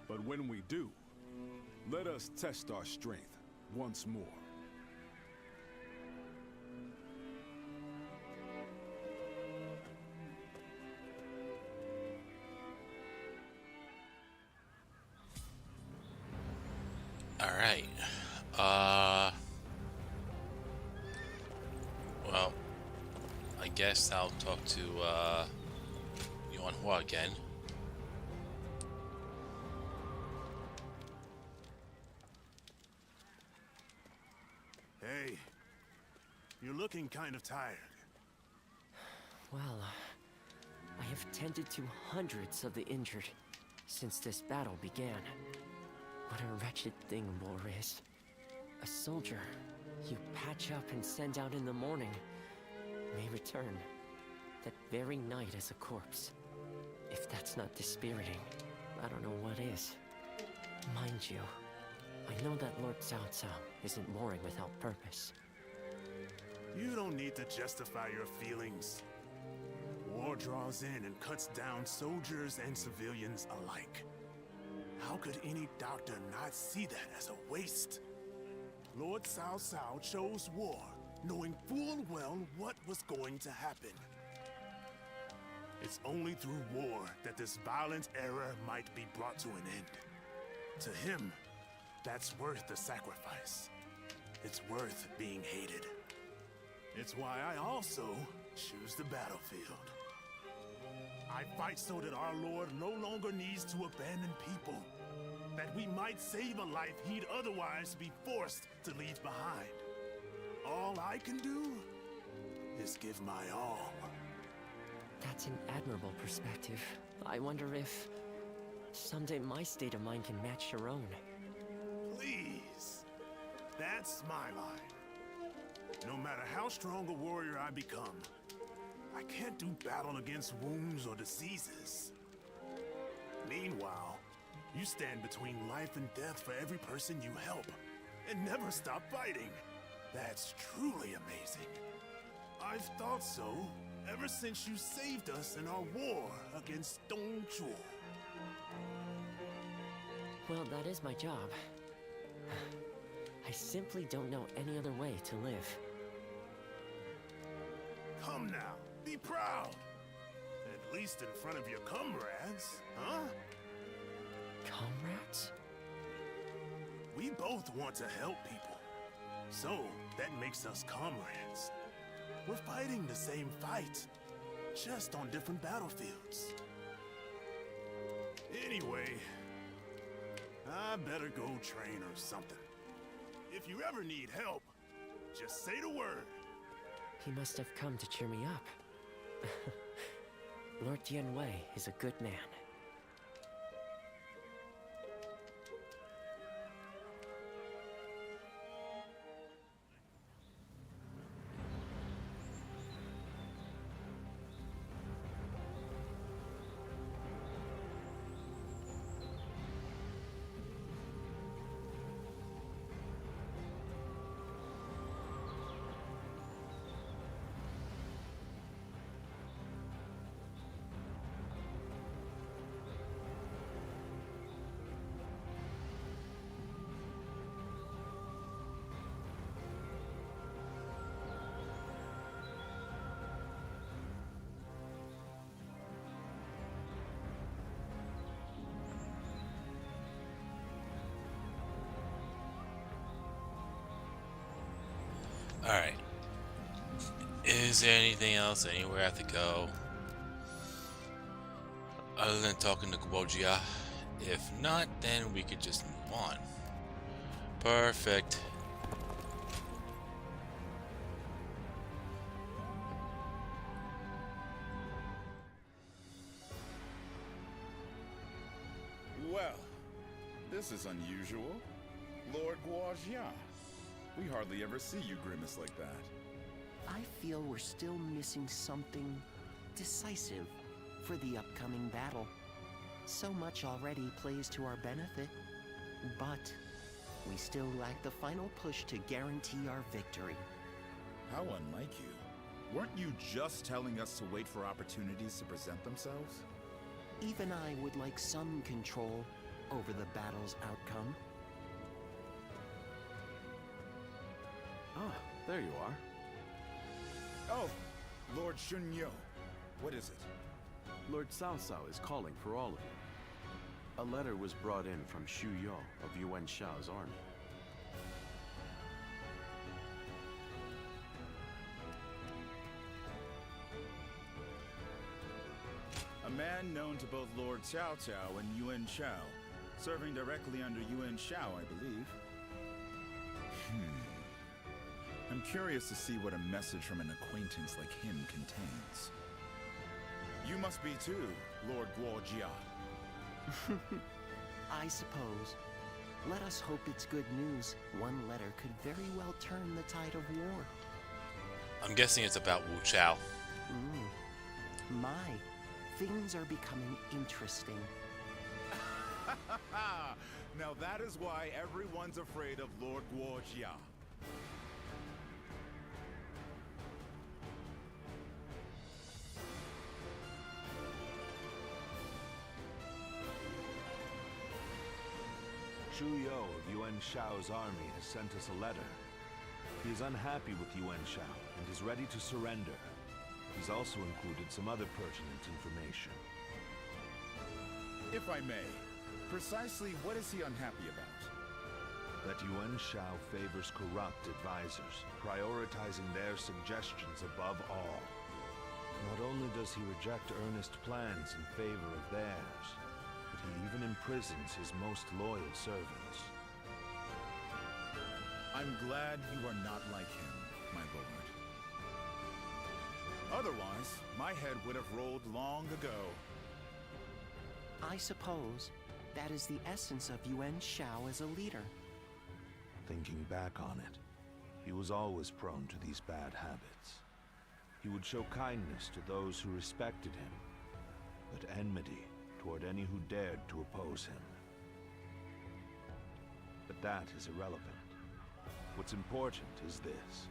but when we do, let us test our strength once more. Alright. Well, I guess I'll talk to, Yuan Hua again. Hey, you're looking kind of tired. Well, I have tended to hundreds of the injured since this battle began. What a wretched thing war is. A soldier you patch up and send out in the morning may return that very night as a corpse. If that's not dispiriting, I don't know what is. Mind you, I know that Lord Cao Cao isn't warring without purpose. You don't need to justify your feelings. War draws in and cuts down soldiers and civilians alike. How could any doctor not see that as a waste? Lord Cao Cao chose war, knowing full well what was going to happen. It's only through war that this violent era might be brought to an end. To him, that's worth the sacrifice. It's worth being hated. It's why I also choose the battlefield. I fight so that our Lord no longer needs to abandon people. that we might save a life he'd otherwise be forced to leave behind. All I can do is give my all. That's an admirable perspective. I wonder if someday my state of mind can match your own. Please. That's my line. No matter how strong a warrior I become, I can't do battle against wounds or diseases. Meanwhile, you stand between life and death for every person you help, and never stop fighting. That's truly amazing. I've thought so ever since you saved us in our war against Stone Jewel. Well, that is my job. I simply don't know any other way to live. Come now, be proud. At least in front of your comrades, huh? Comrades? We both want to help people, so that makes us comrades. We're fighting the same fight, just on different battlefields. Anyway, I better go train or something. If you ever need help, just say the word. He must have come to cheer me up. Lord Tianwei is a good man. Alright. Is there anything else, anywhere I have to go? Other than talking to Guojia? If not, then we could just move on. Perfect. Well, this is unusual. Lord Guojia. We hardly ever see you grimace like that. I feel we're still missing something decisive for the upcoming battle. So much already plays to our benefit, but we still lack the final push to guarantee our victory. How unlike you. Weren't you just telling us to wait for opportunities to present themselves? Even I would like some control over the battle's outcome. Ah, there you are. Oh, Lord Shunyo. What is it? Lord Cao Cao is calling for all of you. A letter was brought in from Xu Yo of Yuan Shao's army. A man known to both Lord Cao Cao and Yuan Shao, serving directly under Yuan Shao, I believe. I'm curious to see what a message from an acquaintance like him contains. You must be too, Lord Guojia. I suppose. Let us hope it's good news. One letter could very well turn the tide of war. I'm guessing it's about Wu Chao. My, things are becoming interesting. Now that is why everyone's afraid of Lord Guojia. Xu Yo of Yuan Shao's army has sent us a letter. He is unhappy with Yuan Shao and is ready to surrender. He's also included some other pertinent information. If I may, precisely what is he unhappy about? That Yuan Shao favors corrupt advisors, prioritizing their suggestions above all. Not only does he reject earnest plans in favor of theirs, but He even imprisons his most loyal servants. I'm glad you are not like him, my lord. Otherwise, my head would have rolled long ago. I suppose that is the essence of Yuan Shao as a leader. Thinking back on it, he was always prone to these bad habits. He would show kindness to those who respected him, but enmity toward any who dared to oppose him. But that is irrelevant. What's important is this.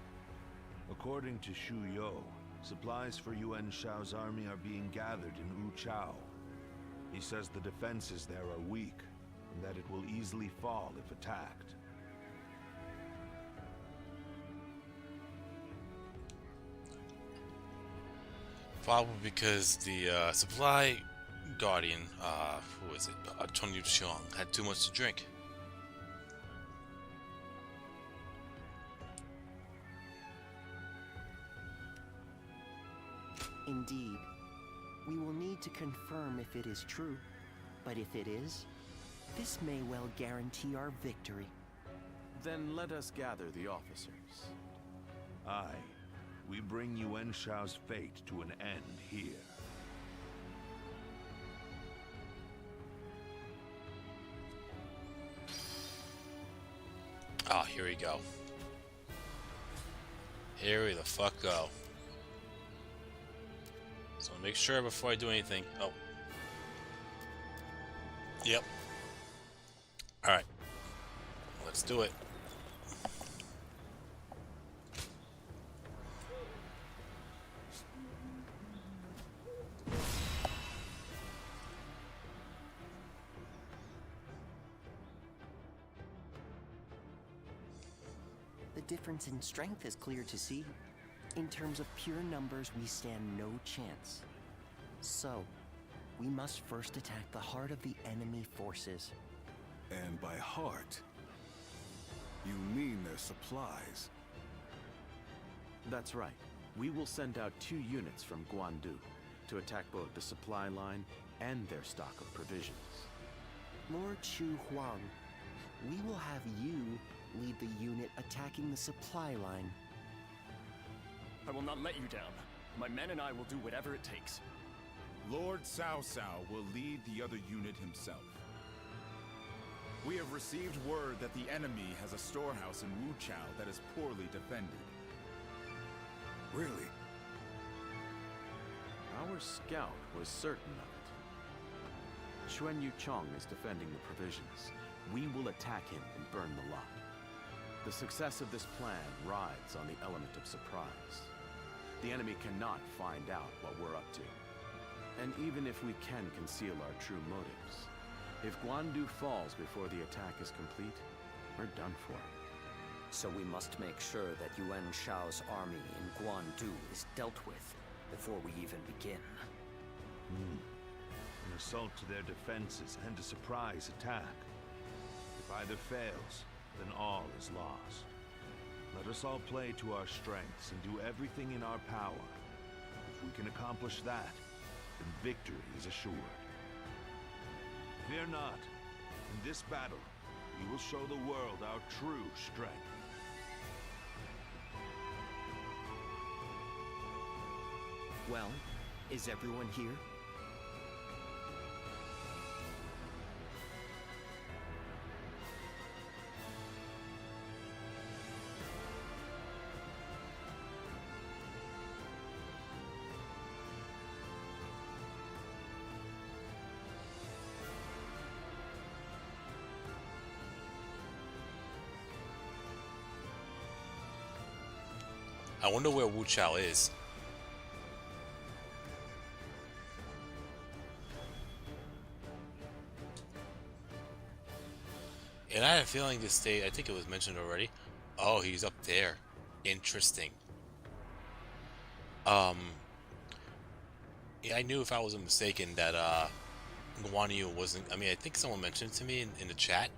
According to Shu You, supplies for Yuan Shao's army are being gathered in Wu Chao. He says the defenses there are weak, and that it will easily fall if attacked. Probably because the supply guardian, who is it? Tony Chiang had too much to drink. Indeed. We will need to confirm if it is true, but if it is, this may well guarantee our victory. Then let us gather the officers. Aye, we bring Yuan Shao's fate to an end here. Ah, here we go. Here we the fuck go. So make sure before I do anything. Oh. Yep. Alright. Let's do it. The difference in strength is clear to see. In terms of pure numbers, we stand no chance. So, we must first attack the heart of the enemy forces. And by heart, you mean their supplies? That's right. We will send out 2 units from Guandu to attack both the supply line and their stock of provisions. Lord Chu Huang, we will have you lead the unit attacking the supply line. I will not let you down. My men and I will do whatever it takes. Lord Cao Cao will lead the other unit himself. We have received word that the enemy has a storehouse in Wu Chao that is poorly defended. Really? Our scout was certain of it. Xuan Yu Chong is defending the provisions. We will attack him and burn the lot. The success of this plan rides on the element of surprise. The enemy cannot find out what we're up to. And even if we can conceal our true motives, if Guandu falls before the attack is complete, we're done for. So we must make sure that Yuan Shao's army in Guandu is dealt with before we even begin. An assault to their defenses and a surprise attack. If either fails, then all is lost. Let us all play to our strengths and do everything in our power. If we can accomplish that, then victory is assured. Fear not. In this battle, we will show the world our true strength. Well, is everyone here? I wonder where Wu Chao is. And I had a feeling this state, I think it was mentioned already. Oh, he's up there. Interesting. Yeah, I knew if I wasn't mistaken that Guan Yu wasn't, I mean, I think someone mentioned it to me in the chat,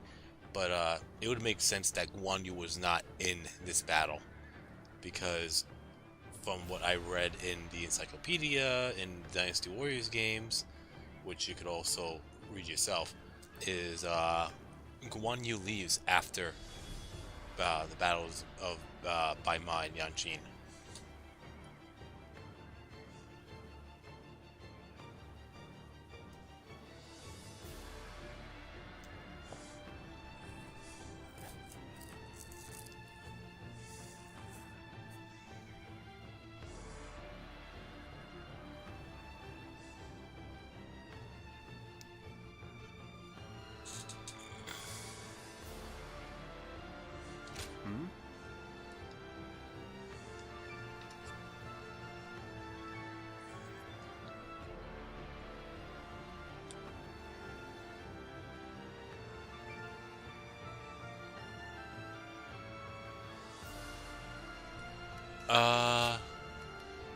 but it would make sense that Guan Yu was not in this battle, because from what I read in the encyclopedia, in Dynasty Warriors games, which you could also read yourself, is Guan Yu leaves after the battles of Bai Ma and Yanqing.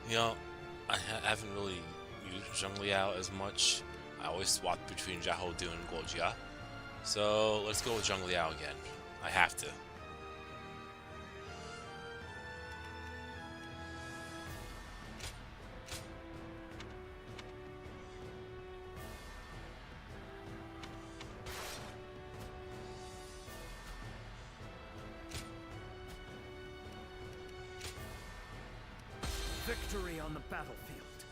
You know, I haven't really used Zheng Liao as much. I always swap between Xiahou Du and Guojia. So let's go with Zheng Liao again. I have to. Victory on the battlefield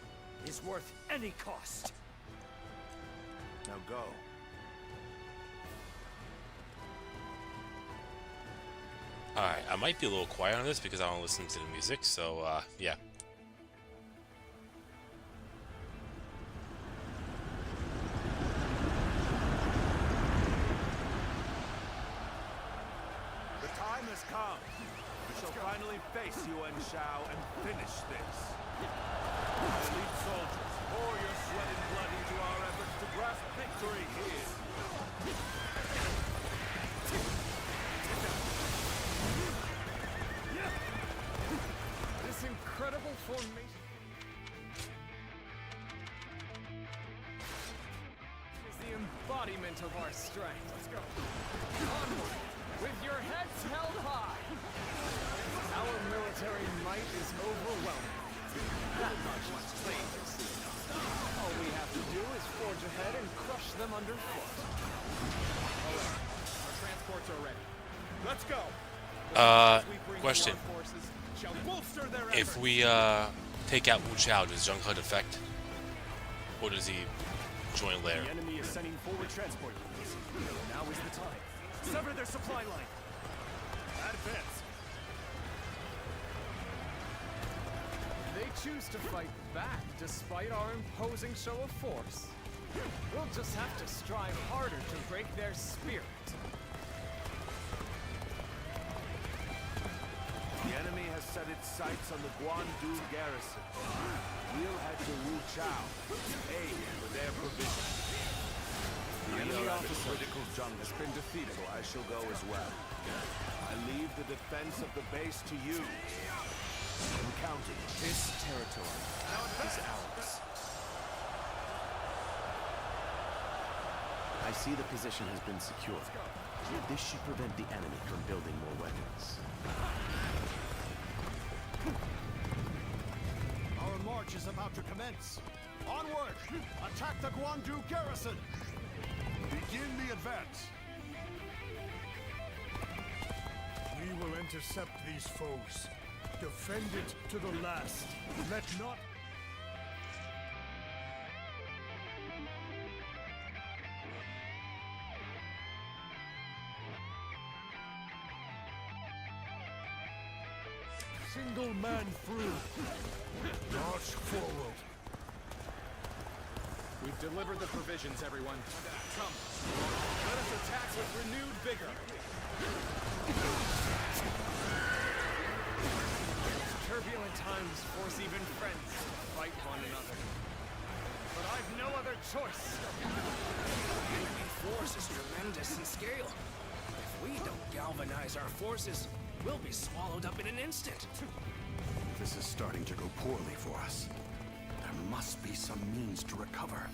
is worth any cost. Now go. Alright, I might be a little quiet on this because I don't listen to the music, so yeah. The time has come. We shall finally face Yuan Shao and finish this. Elite soldiers, pour your sweat and blood into our efforts to grasp victory here. This incredible formation is the embodiment of our strength. Let's go. Onward, with your heads held high. Our military might is overwhelming. That much is plain to see. All we have to do is forge ahead and crush them underfoot. All right, our transports are ready. Let's go. Question. If we take out Wu Chao, does Zheng He defect? Or does he join later? The enemy is sending forward transport units. Now is the time. Sever their supply line. Advance. They choose to fight back despite our imposing show of force. We'll just have to strive harder to break their spirit. The enemy has set its sights on the Guandu garrison. We'll head to Wu Chao, aid for their provisions. The enemy officer critical jungle has been defeated, so I shall go as well. I leave the defense of the base to you. I'm counting. This territory is ours. I see the position has been secured. This should prevent the enemy from building more weapons. Our march is about to commence. Onward! Attack the Guandu garrison! Begin the advance. We will intercept these foes. Defend it to the last. Let not... Single man through. March forward. We've delivered the provisions, everyone. Come, let us attack with renewed vigor. Turbulent times force even friends to fight one another. But I've no other choice. The enemy force is tremendous in scale. If we don't galvanize our forces, we'll be swallowed up in an instant. This is starting to go poorly for us. There must be some means to recover.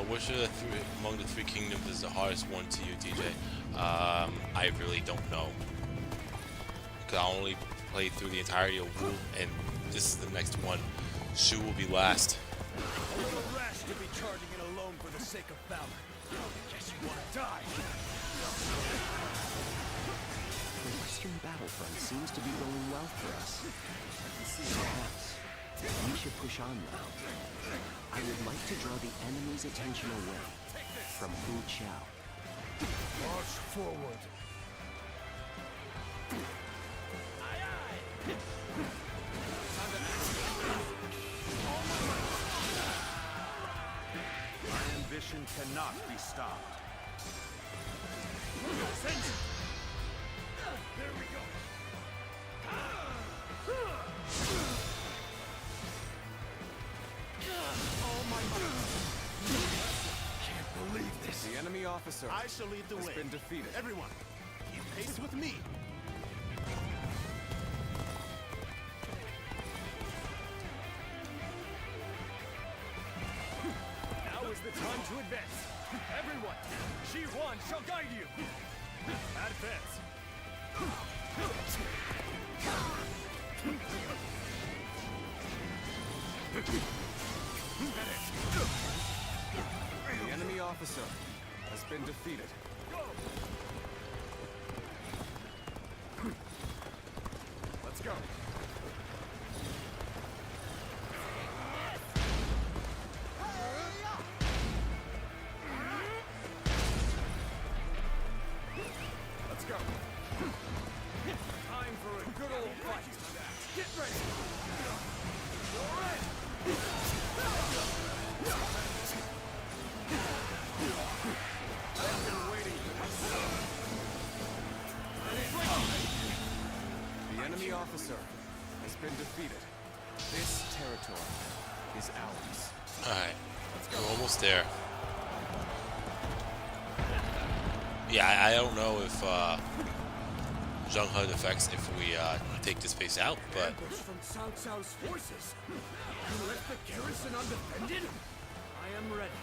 Which of the among the three kingdoms is the hardest one to you, DJ? I really don't know. 'cause I only played through the entirety of Wu, and this is the next one. Shu will be last. A little rash to be charging it alone for the sake of valor. Guess you want to die. The Western battlefront seems to be going well for us. Perhaps we should push on now. I would like to draw the enemy's attention away from Hu Chao. March forward. My ambition cannot be stopped. There we go. Oh my God. Can't believe this. The enemy officer I shall lead the has way. been defeated. Everyone, keep pace with me. Now is the time to advance. Everyone, Shi Huan shall guide you. Advance. The enemy officer has been defeated. Let's go. Let's go. Time for a good old fight. Get ready. You're ready. I've been waiting for this. The enemy officer has been defeated. This territory is ours. Alright, we're almost there. Yeah, I don't know if Zheng He affects if we take this base out, but Ambush from Cao Cao's forces. You left the garrison undefended? I am ready.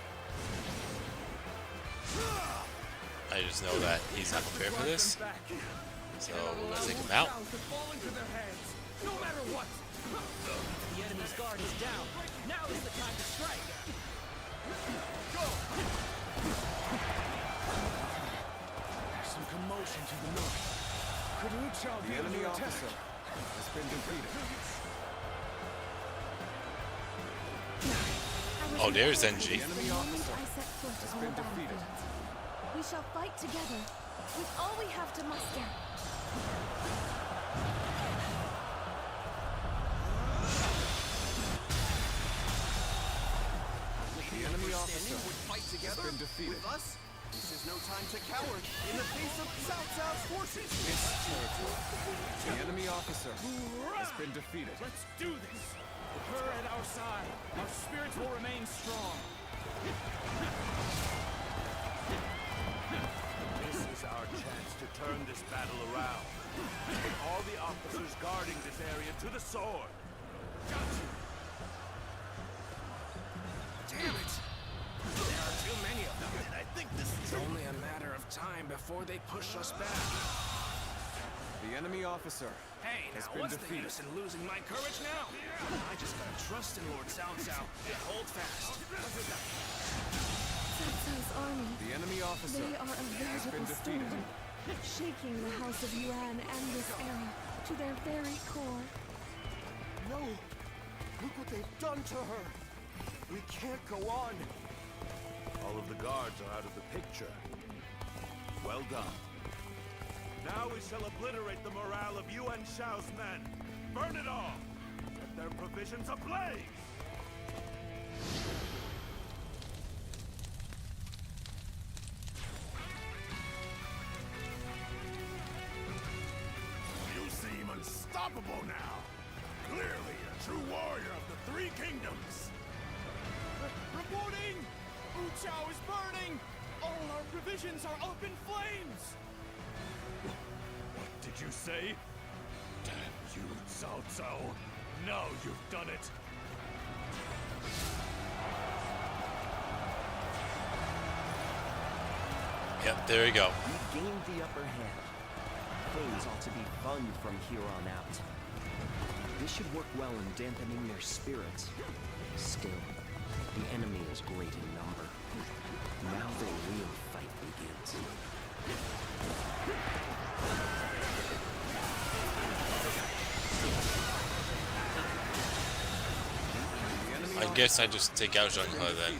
I just know that he's not prepared for this. So we're gonna take him out. To fall into their hands, no matter what. The enemy's guard is down. Now is the time to strike. There's some commotion to the north. Could Wu Chao be The enemy under attack? officer has been defeated. Oh, there's NG. The enemy officer I set foot has on been the defeated. battlefield. We shall fight together with all we have to muster. The enemy officer Fight together has been defeated. with us? This is no time to cower in the face of Cao Cao's forces. This territory. The enemy officer has been defeated. Let's do this. With her at our side, our spirits will remain strong. This is our chance to turn this battle around. Put all the officers guarding this area to the sword. Damn it! There are too many of them, and I think this is only a matter of time before they push us back. The enemy officer Hey, has now been what's the defeated. use in losing my courage now? I just gotta trust in Lord Cao Cao and hold fast. Cao Cao's army. The enemy officer They are a has been veritable defeated. storm, shaking the House of Yuan and this era to their very core. No! Look what they've done to her! We can't go on! All of the guards are out of the picture. Well done. Now we shall obliterate the morale of Yuan Shao's men. Burn it all! Set their provisions ablaze! You seem unstoppable now. Clearly a true warrior of the Three Kingdoms. Reporting! Wu Chao is burning! All our provisions are up in flames! What did you say? Damn you, Cao Cao. Now you've done it. Yep, there you go. We gained the upper hand. Things ought to be fun from here on out. This should work well in dampening their spirits. Still, the enemy is great in number. Now the real fight begins. I guess I just take out Jean-Claude then.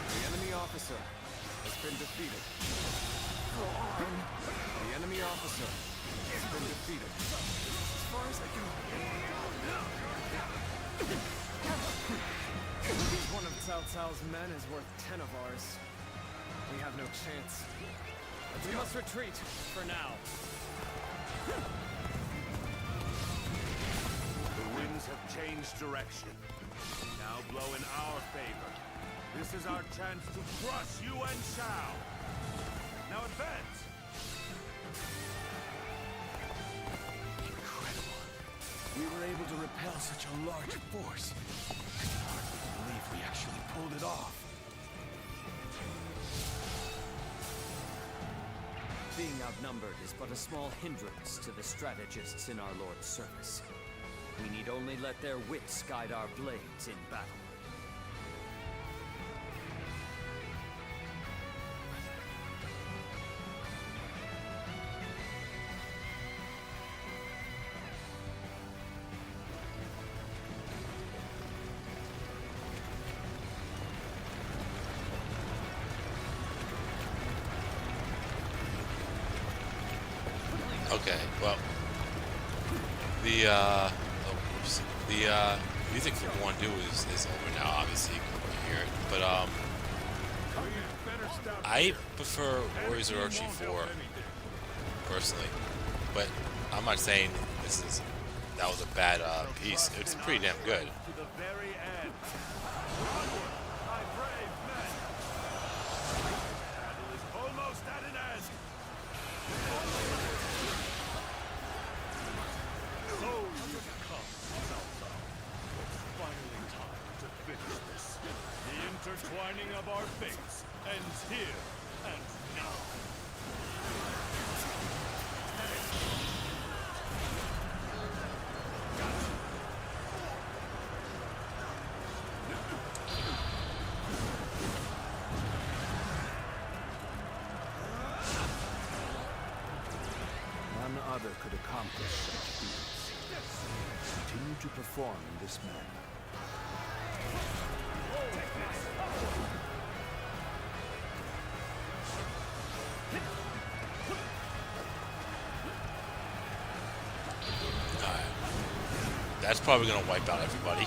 The enemy officer has been defeated. The enemy officer has been defeated. As far as I can. One of Cao Cao's men is worth 10 of ours. We have no chance. We must retreat for now. The winds have changed direction. Now blow in our favor. This is our chance to crush Yuan Shao. Now advance! Incredible. We were able to repel such a large force. I can hardly believe we actually pulled it off. Being outnumbered is but a small hindrance to the strategists in our Lord's service. We need only let their wits guide our blades in battle. Okay, well, the music for Guandu is over now. Obviously, you can hear it, but I prefer Warriors of Orochi 4 personally, but I'm not saying that was a bad piece. It's pretty damn good. To the very end. My brave men. Battle is almost at an end. So you've come, Cao Cao. It's finally time to finish this. The intertwining of our fates ends here and now. None other could accomplish such feats. Continue to perform in this manner. Alright. That's probably gonna wipe out everybody.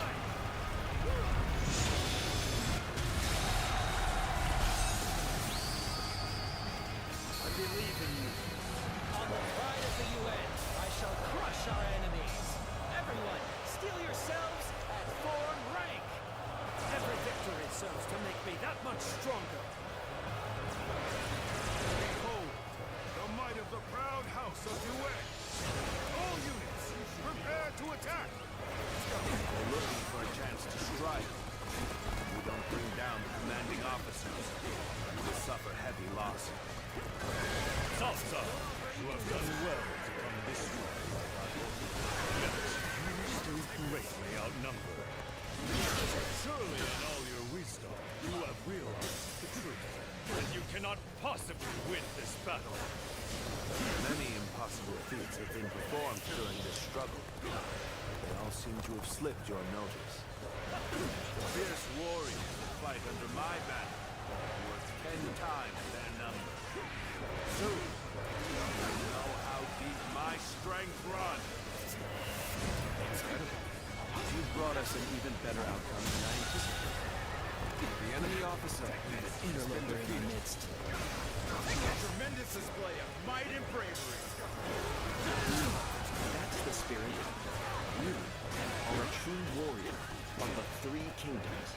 I believe in you. On the pride of the UN, I shall crush our enemies. Everyone, steel yourselves and form rank. Every victory serves to make me that much stronger. Behold, the might of the proud house of Yuan. All units, prepare to attack. They're looking for a chance to strike. If we don't bring down the commanding officers, we will suffer heavy loss. Cao Cao, you have done well to come this way. Yet, you still greatly outnumber. Surely in all your wisdom, you have realized the truth, that you cannot possibly win this battle. Many impossible feats have been performed during this struggle. They all seem to have slipped your notice. Fierce warriors who fight under my banner are worth 10 times their number. Soon, you will know how deep my strength runs. You've brought us an even better outcome than I anticipated. The enemy officer has been defeated. A tremendous display of might and bravery. That's the spirit. You are a true warrior of the Three Kingdoms.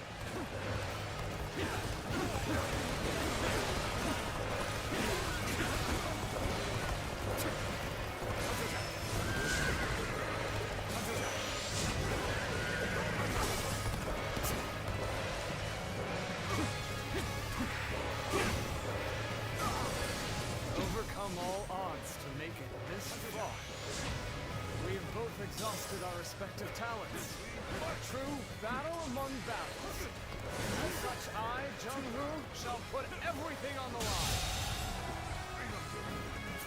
exhausted our respective talents. A true battle among battles. As such, I, Jung-Hu, shall put everything on the line.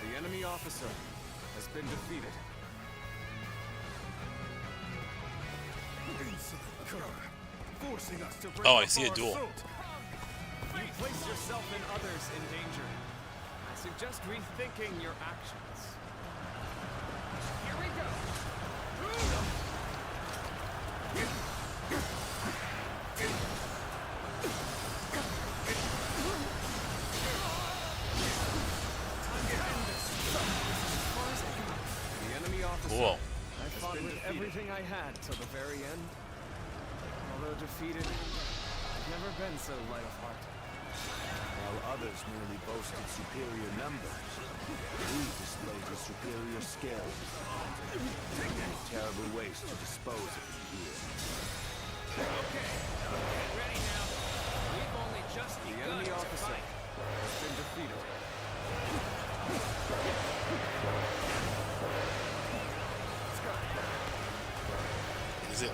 The enemy officer has been defeated. Forcing us to Oh, I see a duel. You place yourself and others in danger. I suggest rethinking your actions. Here we go. The enemy officer. Cool. I fought with everything I had till the very end. Although defeated, I've never been so light of heart. While others merely boasted superior numbers, we displayed a superior skill. A terrible waste to dispose of it here. Okay, get ready now. We've only just The begun enemy to officer fight. has been defeated. Is it?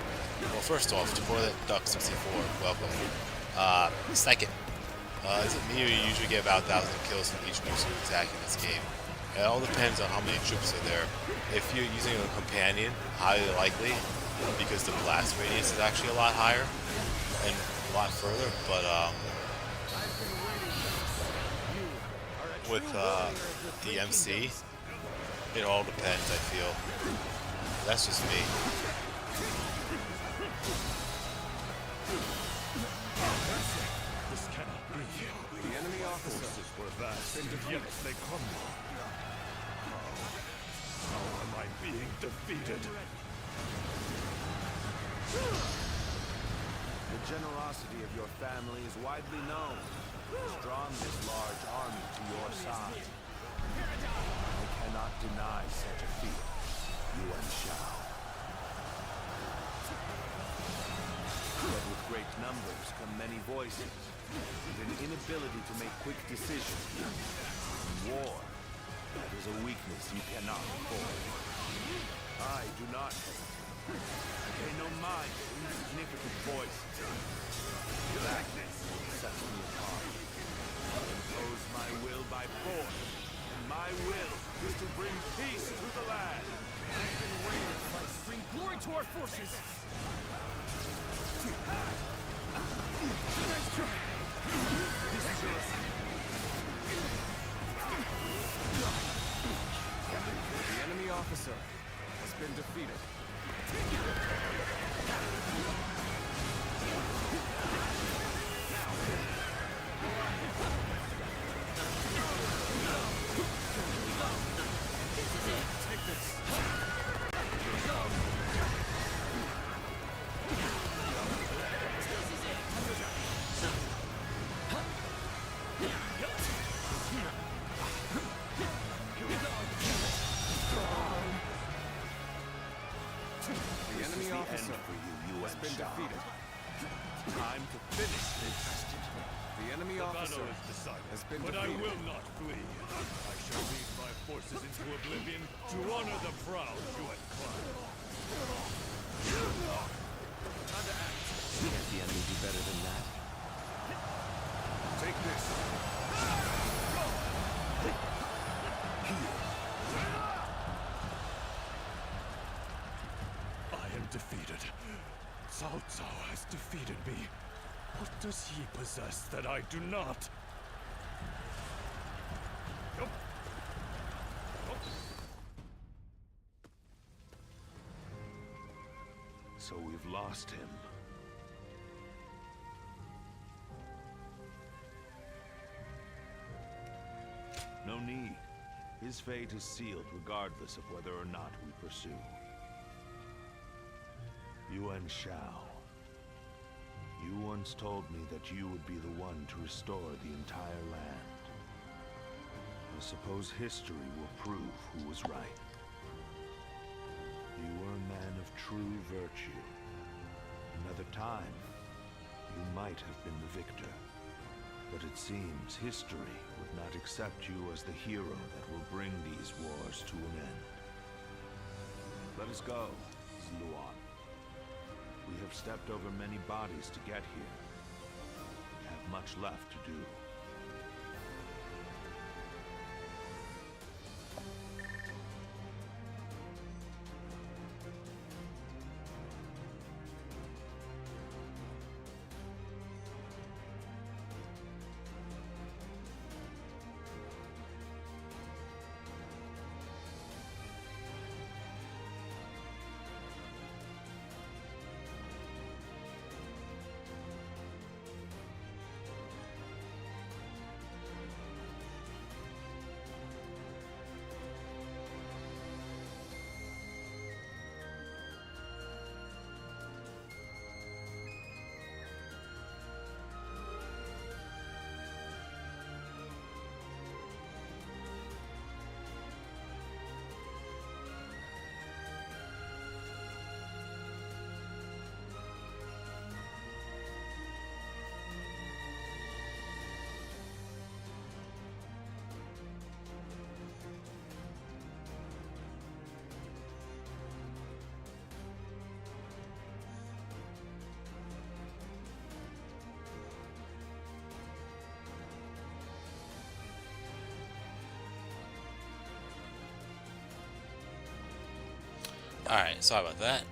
Well, first off, Spoiler Duck 64, welcome. Second, is it me or you usually get about 1,000 kills from each group you attack in this game? It all depends on how many troops are there. If you're using a companion, highly likely, because the blast radius is actually a lot higher and a lot further, but with the MC, it all depends, I feel. That's just me. This cannot be. The enemy officer Were vast, yet they crumble. How am I being defeated? The generosity of your family is widely known. It's drawn this large army to your side. I cannot deny such a feat, Yuan Shao. But with great numbers come many voices, and an inability to make quick decisions. In war, that is a weakness you cannot afford. I do not hesitate. I pay no mind to insignificant voices. That sets me apart. I impose my will by force, and my will is to bring peace to the land. I've been waiting to fight. Bring glory to our forces. Nice try. This is yours. The enemy officer has been defeated. Take this. The enemy officer has been defeated. Time to finish this. The enemy officer has been But I defeated. will not flee. I shall lead my forces into oblivion to honor the proud Yuan clan. Time to act. Can't the enemy do better than that? Take this. I am defeated. Cao Cao has defeated me. What does he possess that I do not? So we've lost him. No need. His fate is sealed regardless of whether or not we pursue. Yuan Shao. You once told me that you would be the one to restore the entire land. I suppose history will prove who was right. You were a man of true virtue. Another time, you might have been the victor. But it seems history would not accept you as the hero that will bring these wars to an end. Let us go, Zluan. We have stepped over many bodies to get here. We have much left to do. Alright, sorry about that.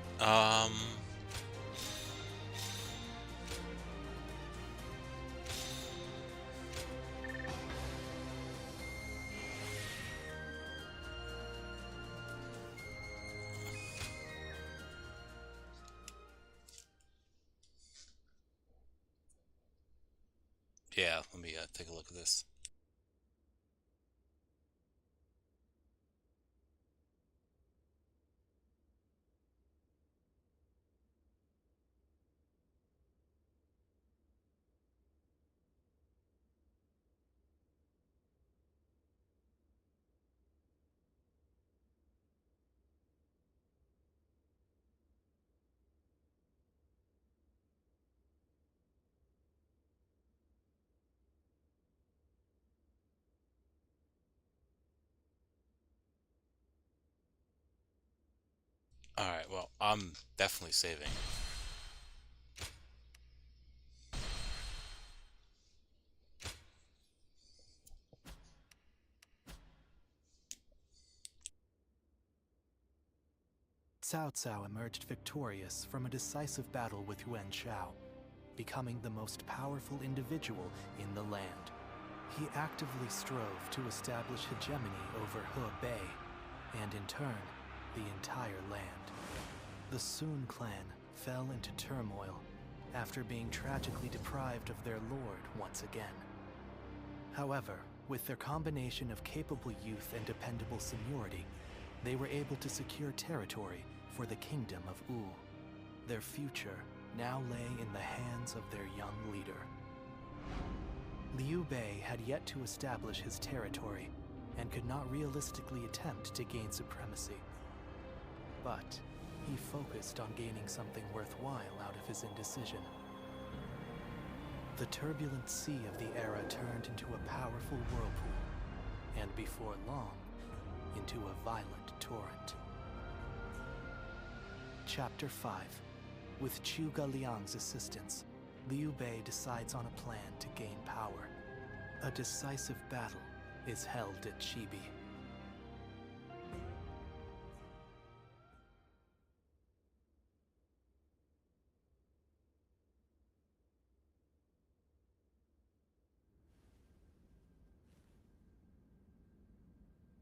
Yeah, let me take a look at this. Alright, well, I'm definitely saving. Cao Cao emerged victorious from a decisive battle with Yuan Shao, becoming the most powerful individual in the land. He actively strove to establish hegemony over Hebei, and in turn, the entire land. The Sun clan fell into turmoil after being tragically deprived of their lord once again. However, with their combination of capable youth and dependable seniority, they were able to secure territory for the kingdom of Wu. Their future now lay in the hands of their young leader. Liu Bei had yet to establish his territory and could not realistically attempt to gain supremacy. But he focused on gaining something worthwhile out of his indecision. The turbulent sea of the era turned into a powerful whirlpool, and before long, into a violent torrent. Chapter 5. With Zhuge Liang's assistance, Liu Bei decides on a plan to gain power. A decisive battle is held at Chibi.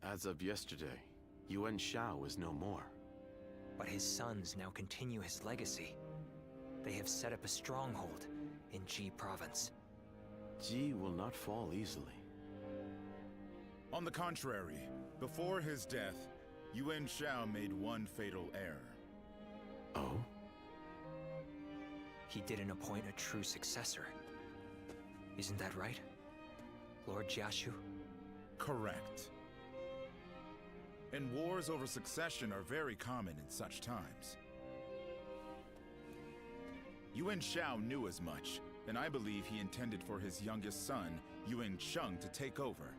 As of yesterday, Yuan Shao is no more. But his sons now continue his legacy. They have set up a stronghold in Ji province. Ji will not fall easily. On the contrary, before his death, Yuan Shao made one fatal error. Oh? He didn't appoint a true successor. Isn't that right, Lord Jiashu? Correct. And wars over succession are very common in such times. Yuan Shao knew as much, and I believe he intended for his youngest son, Yuan Sheng, to take over.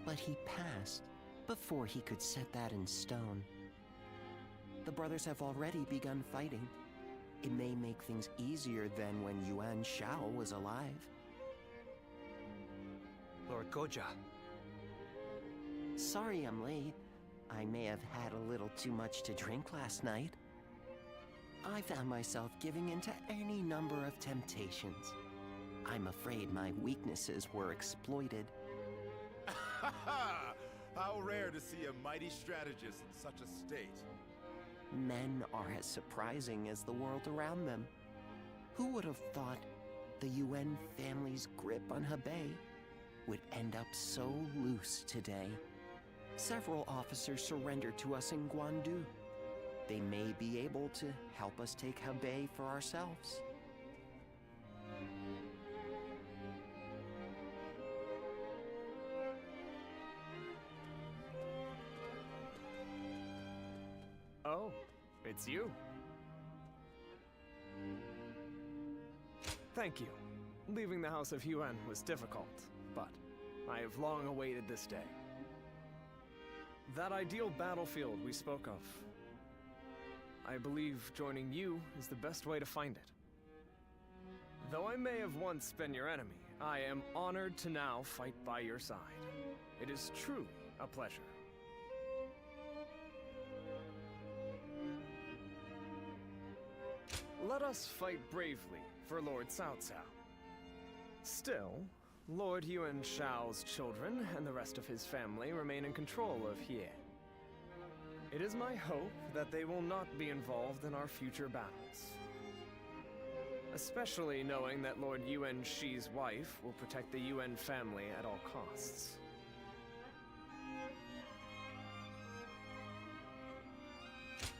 But he passed before he could set that in stone. the brothers have already begun fighting. It may make things easier than when Yuan Shao was alive. Lord Goja. Sorry I'm late. I may have had a little too much to drink last night. I found myself giving in to any number of temptations. I'm afraid my weaknesses were exploited. How rare to see a mighty strategist in such a state. Men are as surprising as the world around them. Who would have thought the Yuan family's grip on Hebei would end up so loose today? Several officers surrendered to us in Guandu. They may be able to help us take Hebei for ourselves. Oh, it's you. Thank you. Leaving the House of Yuan was difficult, but I have long awaited this day. That ideal battlefield we spoke of. I believe joining you is the best way to find it. Though I may have once been your enemy, I am honored to now fight by your side. It is truly a pleasure. Let us fight bravely for Lord Cao Cao. Still, Lord Yuan Shao's children and the rest of his family remain in control of Hie. It is my hope that they will not be involved in our future battles. Especially knowing that Lord Yuan Shi's wife will protect the Yuan family at all costs.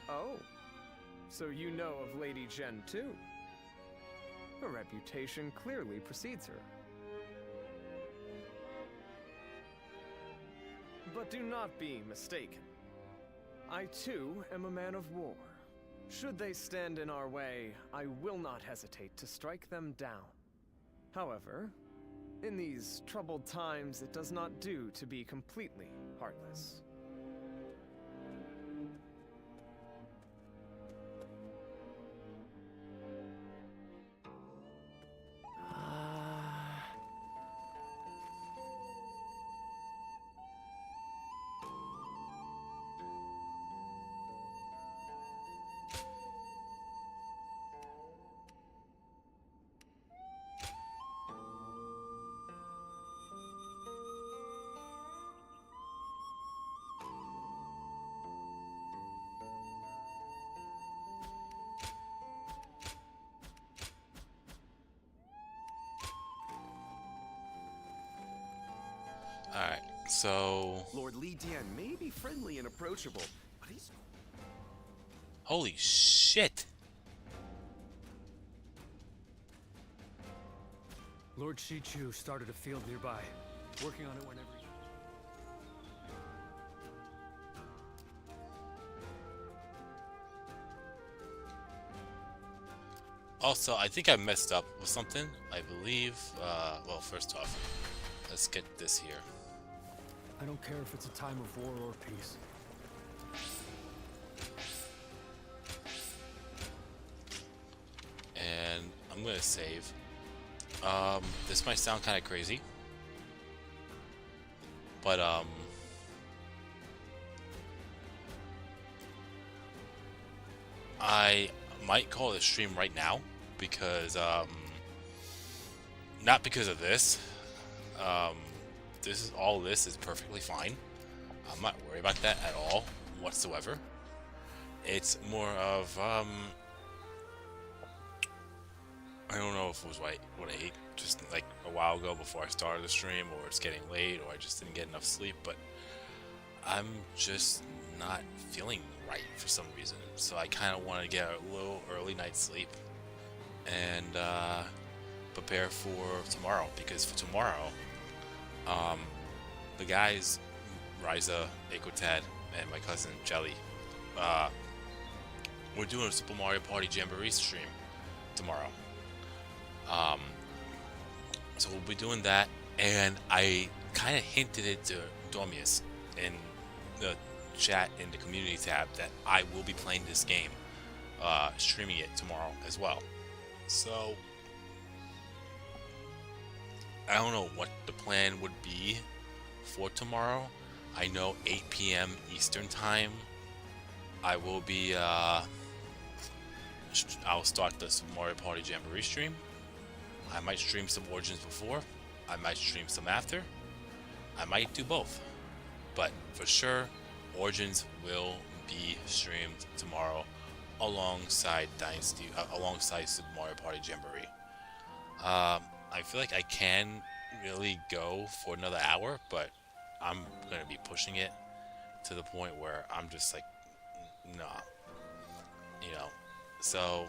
Oh, so you know of Lady Zhen too? Her reputation clearly precedes her. But do not be mistaken. I too am a man of war. Should they stand in our way, I will not hesitate to strike them down. However, in these troubled times, it does not do to be completely heartless. Alright, so... Lord Li Dian may be friendly and approachable, but he's... Holy shit! Lord Shichu started a field nearby. Working on it whenever he... Also, I think I messed up with something. I believe, well, first off, let's get this here. I don't care if it's a time of war or peace. And I'm gonna save. This might sound kind of crazy, but I might call it a stream right now because not because of this. This is perfectly fine. I'm not worried about that at all whatsoever. It's more of I don't know if it was what I ate just like a while ago before I started the stream, or it's getting late, or I just didn't get enough sleep, but I'm just not feeling right for some reason. So I kind of want to get a little early night's sleep and prepare for tomorrow, because for tomorrow the guys, Ryza, Aquatad, and my cousin Jelly, we're doing a Super Mario Party Jamboree stream tomorrow. So we'll be doing that, and I kind of hinted it to Dormius in the chat in the community tab that I will be playing this game, streaming it tomorrow as well. So I don't know what the plan would be for tomorrow. I know 8 p.m. Eastern time I will be I'll start the Super Mario Party Jamboree stream. I might stream some Origins before, I might stream some after, I might do both, but for sure Origins will be streamed tomorrow alongside Dynasty, alongside Super Mario Party Jamboree. I feel like I can really go for another hour, but I'm gonna be pushing it to the point where I'm just like, nah, you know. So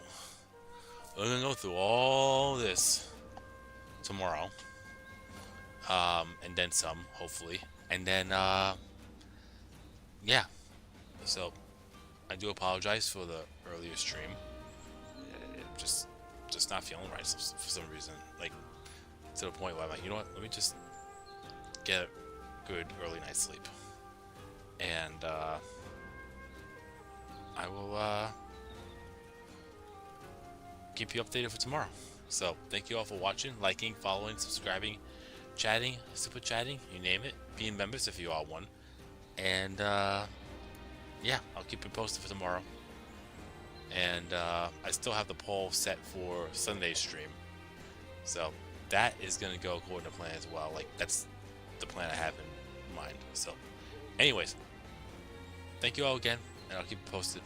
we're gonna go through all this tomorrow, and then some, hopefully, and then yeah. So I do apologize for the earlier stream. Just not feeling right for some reason. Like, to the point where I'm like, you know what? Let me just get a good early night's sleep, and I will keep you updated for tomorrow. So thank you all for watching, liking, following, subscribing, chatting, super chatting, you name it, being members if you are one. And yeah, I'll keep you posted for tomorrow. And I still have the poll set for Sunday's stream, so that is going to go according to plan as well. Like, that's the plan I have in mind. So anyways, thank you all again, and I'll keep you posted.